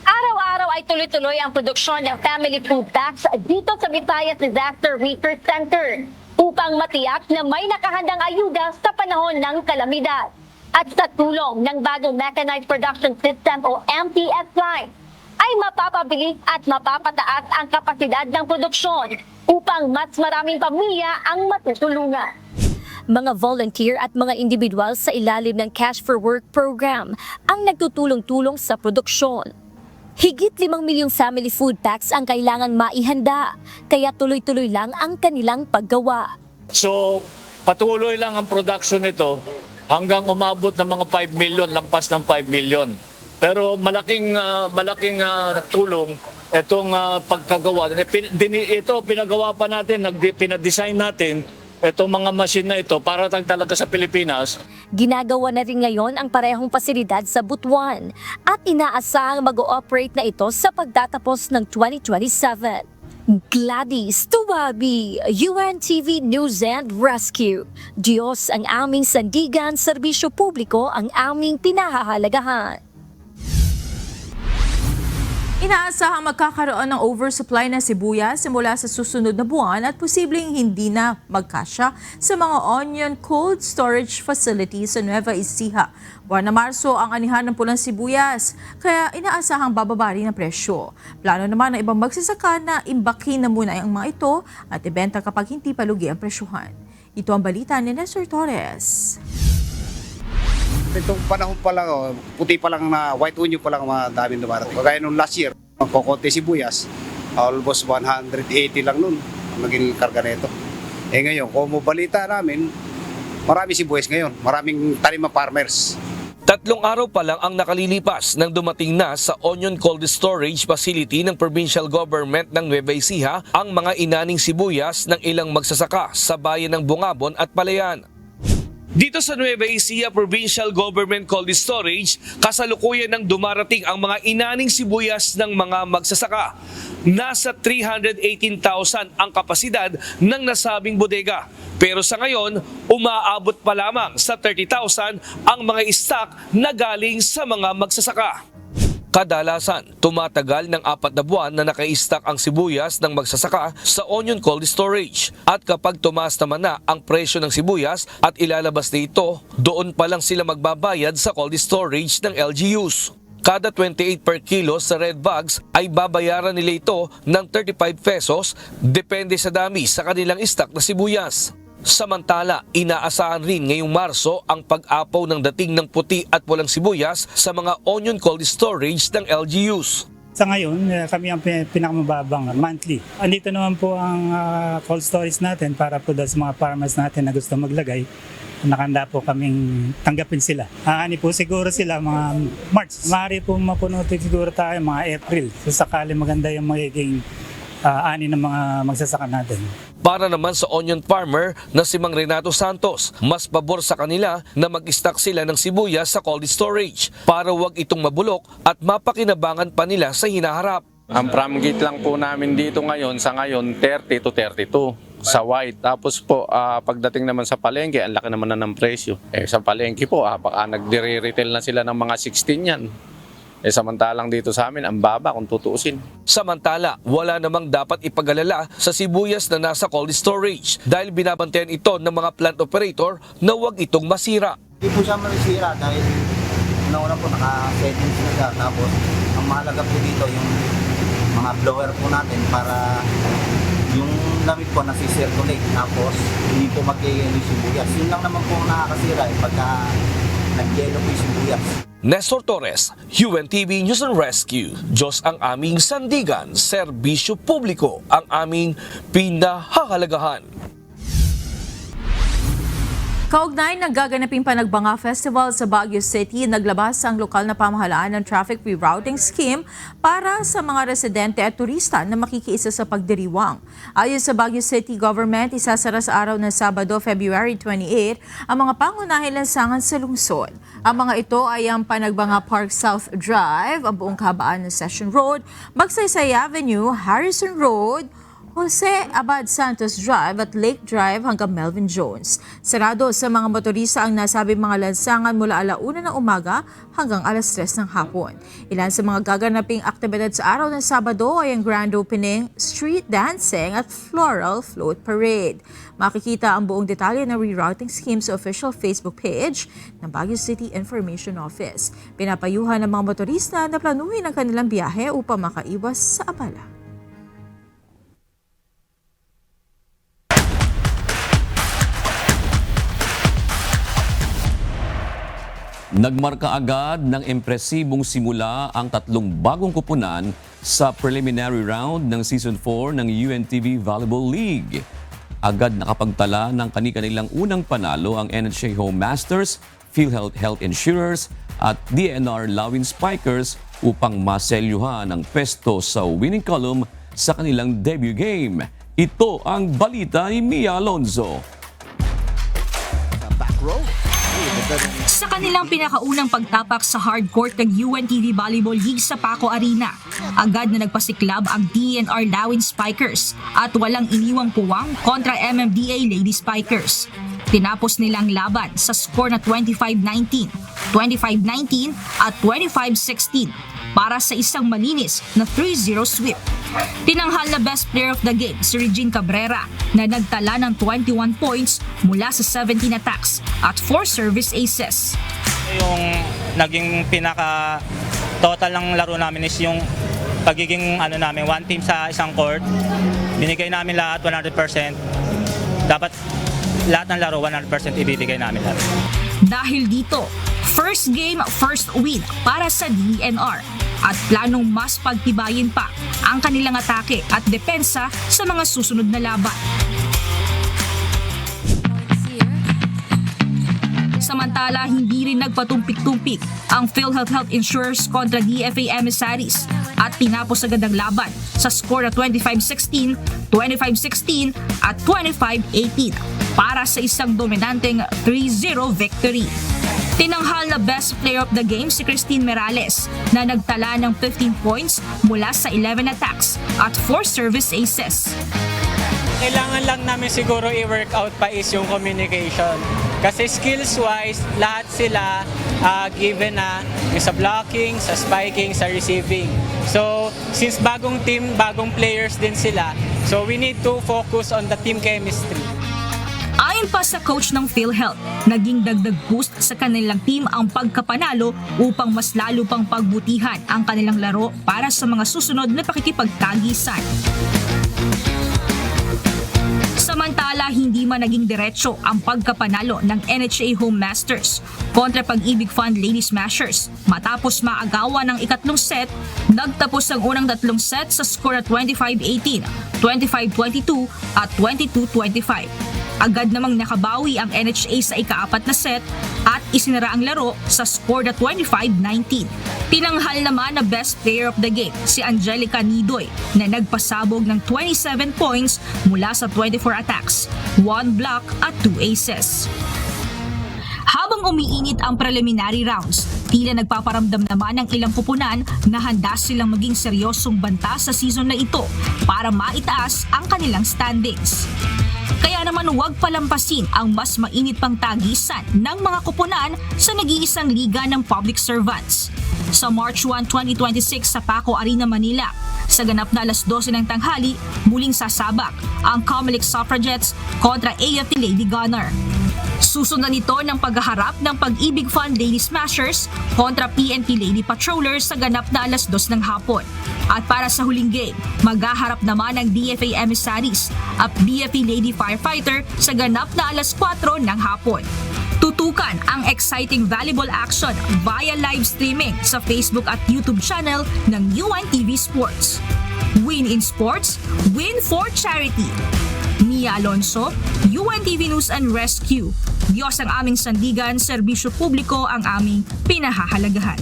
Araw-araw ay tuloy-tuloy ang produksyon ng family food packs dito sa Visayas Disaster Resource Center upang matiyak na may nakahandang ayuda sa panahon ng kalamidad. At sa tulong ng bagong mechanized production system o MPS line, ay mapapabilis at mapapataas ang kapasidad ng produksyon upang mas maraming pamilya ang matutulungan. Mga volunteer at mga individual sa ilalim ng Cash for Work program ang nagtutulong-tulong sa produksyon. Higit 5 milyong family food packs ang kailangang maihanda, kaya tuloy-tuloy lang ang kanilang paggawa. So, patuloy lang ang production nito hanggang umabot ng mga 5 million, lampas ng 5 million. Pero malaking tulong itong pagkagawa. Ito pinagawa pa natin, pinadesign natin itong mga machine na ito para talaga sa Pilipinas. Ginagawa na rin ngayon ang parehong pasilidad sa Butuan at inaasahang mag-ooperate na ito sa pagtatapos ng 2027. Gladys Tuwabi, UNTV News and Rescue. Diyos ang aming sandigan, serbisyo publiko ang aming pinahahalagahan. Inaasahang magkakaroon ng oversupply ng sibuyas simula sa susunod na buwan at posibleng hindi na magkasya sa mga onion cold storage facility sa Nueva Ecija. Buwan na Marso ang anihan ng pulang sibuyas, kaya inaasahang bababa rin ang presyo. Plano naman ng ibang magsasaka na imbakin na muna ang mga ito at ibenta kapag hindi palugi ang presyuhan. Ito ang balita ni Nestor Torres. Itong panahon pa lang, puti pa lang na white onion pa lang daming dumarating. Kagaya nung last year, ang kokonti sibuyas, almost 180 lang nun ang naging karga nito. Ngayon, kung balita namin, marami sibuyas ngayon, maraming tanim ng farmers. 3 araw pa lang ang nakalilipas nang dumating na sa onion cold storage facility ng provincial government ng Nueva Ecija ang mga inaning sibuyas ng ilang magsasaka sa bayan ng Bungabon at Palayan. Dito sa Nueva Ecija Provincial Government Cold Storage, kasalukuyan nang dumarating ang mga inaning sibuyas ng mga magsasaka. Nasa 318,000 ang kapasidad ng nasabing bodega. Pero sa ngayon, umaabot pa lamang sa 30,000 ang mga stock na galing sa mga magsasaka. Kadalasan, tumatagal ng 4 na buwan na naka-stock ang sibuyas ng magsasaka sa onion cold storage. At kapag tumaas naman na ang presyo ng sibuyas at ilalabas na ito, doon pa lang sila magbabayad sa cold storage ng LGUs. Kada 28 per kilo sa red bags ay babayaran nila ito ng 35 pesos depende sa dami sa kanilang stock na sibuyas. Samantala, inaasahan rin ngayong Marso ang pag-apaw ng dating ng puti at pulang sibuyas sa mga onion cold storage ng LGUs. Sa ngayon, kami ang pinakamababang monthly. Andito naman po ang cold storage natin para po sa mga farmers natin na gusto maglagay. Nakanda po kaming tanggapin sila. Ani po siguro sila mga March. Maaari po mapunutin siguro tayo mga April. So sakali maganda yung magiging ani ng mga magsasaka natin. Para naman sa onion farmer na si Mang Renato Santos, mas pabor sa kanila na mag-stock sila ng sibuyas sa cold storage para wag itong mabulok at mapakinabangan pa nila sa hinaharap. Ang pram gate lang po namin dito ngayon, sa ngayon 30 to 32 sa white. Tapos po pagdating naman sa palengke, ang laki naman na ng presyo. Sa palengke po, baka nagre-retail na sila ng mga 16 yan. Samantalang dito sa amin, ang baba kung tutuusin. Samantala, wala namang dapat ipag-alala sa sibuyas na nasa cold storage dahil binabantayan ito ng mga plant operator na huwag itong masira. Hindi po siya masira dahil una po naka-settings na siya. Tapos ang mahalaga po dito yung mga blower po natin para yung lamig po nasisirculate. Tapos hindi po mag-yelo yung sibuyas. Yun lang naman po nakakasira pagka nag-yelo po yung sibuyas. Nestor Torres, UNTV News and Rescue. Diyos ang aming sandigan, serbisyo publiko ang aming pinahahalagahan. Kaugnay ng gaganaping Panagbanga Festival sa Baguio City, naglabas ang lokal na pamahalaan ng traffic rerouting scheme para sa mga residente at turista na makikiisa sa pagdiriwang. Ayon sa Baguio City Government, isasara sa araw ng Sabado, February 28, ang mga pangunahing lansangan sa lungsod. Ang mga ito ay ang Panagbanga Park South Drive, ang buong kahabaan ng Session Road, Magsaysay Avenue, Harrison Road, Jose Abad Santos Drive at Lake Drive hanggang Melvin Jones. Sarado sa mga motorista ang nasabing mga lansangan mula 1:00 ng umaga hanggang 3:00 ng hapon. Ilan sa mga gaganaping aktibidad sa araw ng Sabado ay ang grand opening, street dancing at floral float parade. Makikita ang buong detalye ng rerouting scheme sa official Facebook page ng Baguio City Information Office. Pinapayuhan ng mga motorista na planuhin ang kanilang biyahe upang makaiwas sa abala. Nagmarka agad ng impresibong simula ang 3 bagong kupunan sa preliminary round ng Season 4 ng UNTV Volleyball League. Agad nakapagtala ng kanilang unang panalo ang NHA Home Masters, PhilHealth Health Insurers at DNR Lawin Spikers upang maselyuhan ang pwesto sa winning column sa kanilang debut game. Ito ang balita ni Mia Alonzo. Back row. Sa kanilang pinakaunang pagtapak sa hardcourt ng UNTV Volleyball League sa Paco Arena, agad na nagpasiklab ang DNR Lawin Spikers at walang iniwang puwang kontra MMDA Lady Spikers. Tinapos nilang laban sa score na 25-19, 25-19 at 25-16 para sa isang malinis na 3-0 sweep. Tinanghal na best player of the game si Regine Cabrera na nagtala ng 21 points mula sa 17 attacks at 4 service aces. Yung naging pinaka total ng laro namin is yung pagiging namin, one team sa isang court. Binigay namin lahat 100%. Dapat lahat ng laro 100% ibibigay namin lahat. Dahil dito, first game, first win para sa DNR at planong mas pagtibayin pa ang kanilang atake at depensa sa mga susunod na laban. Samantala, hindi rin nagpatumpik-tumpik ang PhilHealth Health Insurers kontra DFA Emissaries at tinapos agad ang laban sa score na 25-16, 25-16 at 25-18 para sa isang dominanteng 3-0 victory. Tinanghal na best player of the game si Christine Merales na nagtala ng 15 points mula sa 11 attacks at 4 service aces. Kailangan lang namin siguro i-workout pa is yung communication. Kasi skills-wise, lahat sila given na sa blocking, sa spiking, sa receiving. So, since bagong team, bagong players din sila, so we need to focus on the team chemistry. Ayon pa sa coach ng PhilHealth, naging dagdag boost sa kanilang team ang pagkapanalo upang mas lalo pang pagbutihan ang kanilang laro para sa mga susunod na pakikipagtagisan. Samantala, hindi man naging diretso ang pagkapanalo ng NHA Home Masters kontra Pag-ibig Fund Lady Smashers. Matapos maagawa ng ikatlong set, nagtapos ang unang tatlong set sa score na 25-18, 25-22 at 22-25. Agad namang nakabawi ang NHA sa ika-4 na set at isinara ang laro sa score na 25-19. Tinanghal naman na best player of the game si Angelica Nidoy na nagpasabog ng 27 points mula sa 24 attacks, 1 block at 2 aces. Habang umiinit ang preliminary rounds, tila nagpaparamdam naman ng ilang kupunan na handa silang maging seryosong banta sa season na ito para maitaas ang kanilang standings. Kaya naman huwag palampasin ang mas mainit pang tagisan ng mga kupunan sa nag-iisang liga ng public servants. Sa March 1, 2026 sa Paco Arena, Manila, sa ganap na alas 12 ng tanghali, muling sasabak ang Comelec Suffragettes kontra AFT Lady Gunner. Susundan nito ng paghaharap ng Pag-ibig Fund Lady Smashers kontra PNP Lady Patrollers sa ganap na alas 2 ng hapon. At para sa huling game, maghaharap naman ang DFA Emissaries at DFA Lady Firefighter sa ganap na alas 4 ng hapon. Tutukan ang exciting volleyball action via live streaming sa Facebook at YouTube channel ng UNTV Sports. Win in sports, win for charity. Mia Alonso, UNTV News and Rescue. Diyos ang aming sandigan, serbisyo publiko ang aming pinahahalagahan.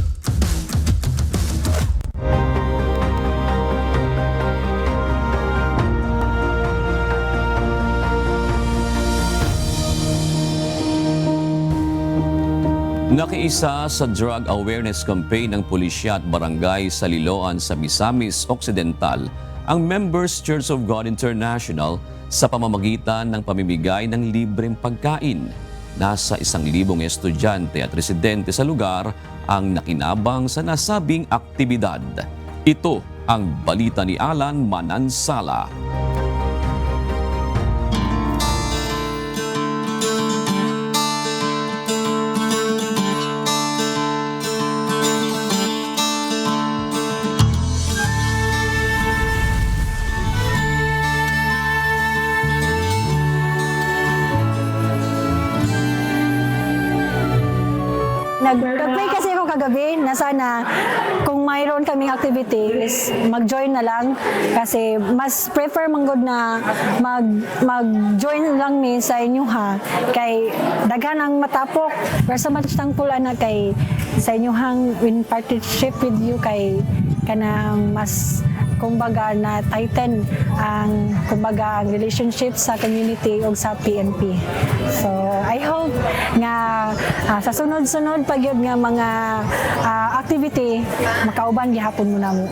Nakiisa sa drug awareness campaign ng pulisya at barangay sa Liloan sa Misamis Occidental ang Members Church of God International sa pamamagitan ng pamimigay ng libreng pagkain. Nasa 1,000 estudyante at residente sa lugar ang nakinabang sa nasabing aktibidad. Ito ang balita ni Alan Manansala. Nag-pray kasi ako kagabi na sana kung mayroon kaming activities, mag-join na lang kasi mas prefer manggod na mag-join lang mi sa inyo ha kay daghan ang matapok pero sa much thankful na kay sa inyo hang in partnership with you kay kanang mas kumbaga na tighten ang kumbaga ang relationship sa community ug sa PNP. So I hope nga sa sunod-sunod pagyud nga mga activity makauban gihapon mo namo.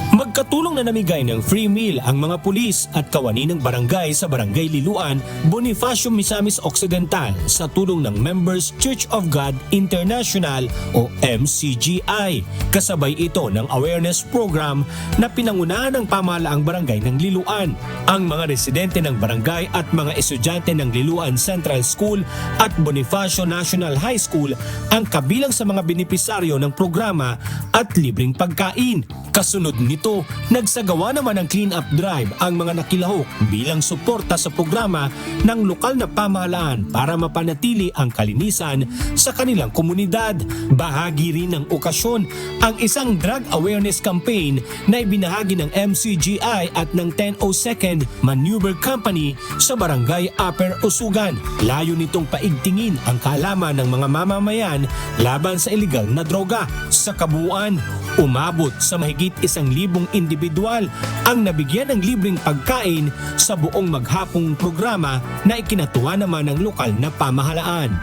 Magkatulong na namigay ng free meal ang mga pulis at kawani ng barangay sa Barangay Liluan, Bonifacio, Misamis Occidental sa tulong ng Members Church of God International o MCGI. Kasabay ito ng awareness program na pinangunahan ng pamahalaang barangay ng Liluan. Ang mga residente ng barangay at mga estudyante ng Liluan Central School at Bonifacio National High School ang kabilang sa mga benepisaryo ng programa at libreng pagkain. Kasunod nito, nagsagawa naman ng clean-up drive ang mga nakilahok bilang suporta sa programa ng lokal na pamahalaan para mapanatili ang kalinisan sa kanilang komunidad. Bahagi rin ng okasyon ang isang drug awareness campaign na ibinahagi ng MCGI at ng 102nd Maneuver Company sa Barangay Upper Usugan. Layo nitong paigtingin ang kaalaman ng mga mamamayan laban sa illegal na droga. Sa kabuuan, umabot sa mahigit 1,000 individual ang nabigyan ng libreng pagkain sa buong maghapong programa na ikinatuwa naman ng lokal na pamahalaan.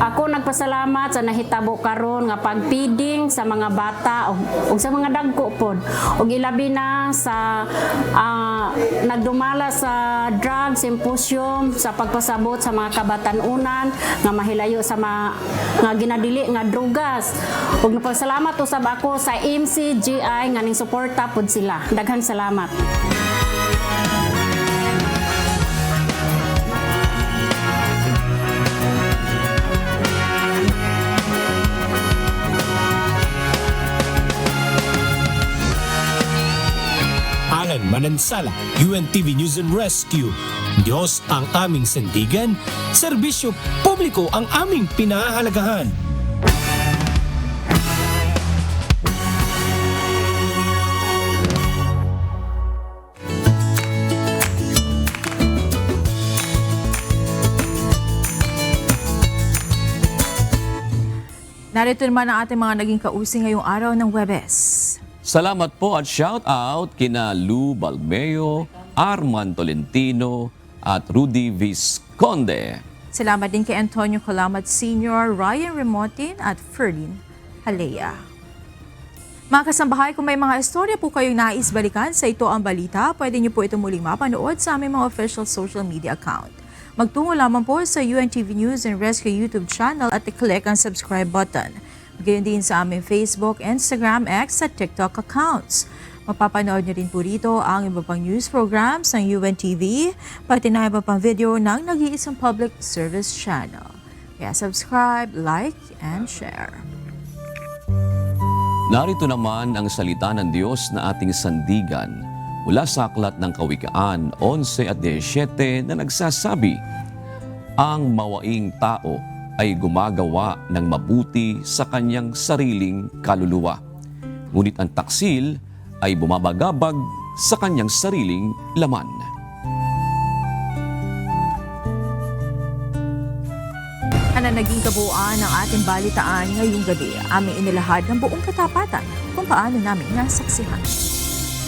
Ako nagpasalamat sa nahitabo karon nga pagpiding sa mga bata ug sa mga dagko pod. Ug ilabi na sa nagdumala sa drug symposium sa pagpasabot sa mga kabatanunan nga mahilayo sa mga nga ginadili nga drugas. Ug nagpasalamat usab ako sa MCGI nga ning suporta pod sila. Daghan salamat. Alan Manansala, UNTV News and Rescue. Diyos ang aming sandigan, serbisyo publiko ang aming pinahahalagahan. Narito naman ang ating mga naging kausing ngayong araw ng Huwebes. Salamat po at shout out kina Lou Balmeo, Arman Tolentino at Rudy Visconde. Salamat din kay Antonio Colamat Sr., Ryan Remotin at Ferlin Halea. Mga kasambahay, kung may mga istorya po kayong nais balikan sa Ito Ang Balita, pwede niyo po ito muling mapanood sa aming mga official social media account. Magtungo lamang po sa UNTV News and Rescue YouTube channel at i-click ang subscribe button. Gayon din sa aming Facebook, Instagram, X at TikTok accounts. Mapapanood niyo rin po rito ang iba pang news programs ng UNTV, pati na iba pang video ng nag-iisang public service channel. Kaya subscribe, like, and share. Narito naman ang salita ng Diyos na ating sandigan mula sa Aklat ng Kawikaan 11 at 17 na nagsasabi, ang mawaing tao ay gumagawa ng mabuti sa kanyang sariling kaluluwa. Ngunit ang taksil ay bumabagabag sa kanyang sariling laman. Ano naging kabuuan ng ating balitaan ngayong gabi? Aming inilahad ng buong katapatan kung paano namin nasaksihan.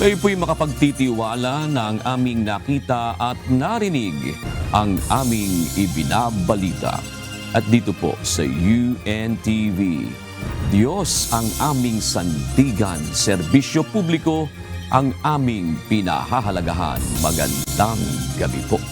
Kayo po'y makapagtitiwala na ang aming nakita at narinig ang aming ibinabalita. At dito po sa UNTV, Diyos ang aming sandigan, serbisyo publiko ang aming pinahahalagahan. Magandang gabi po.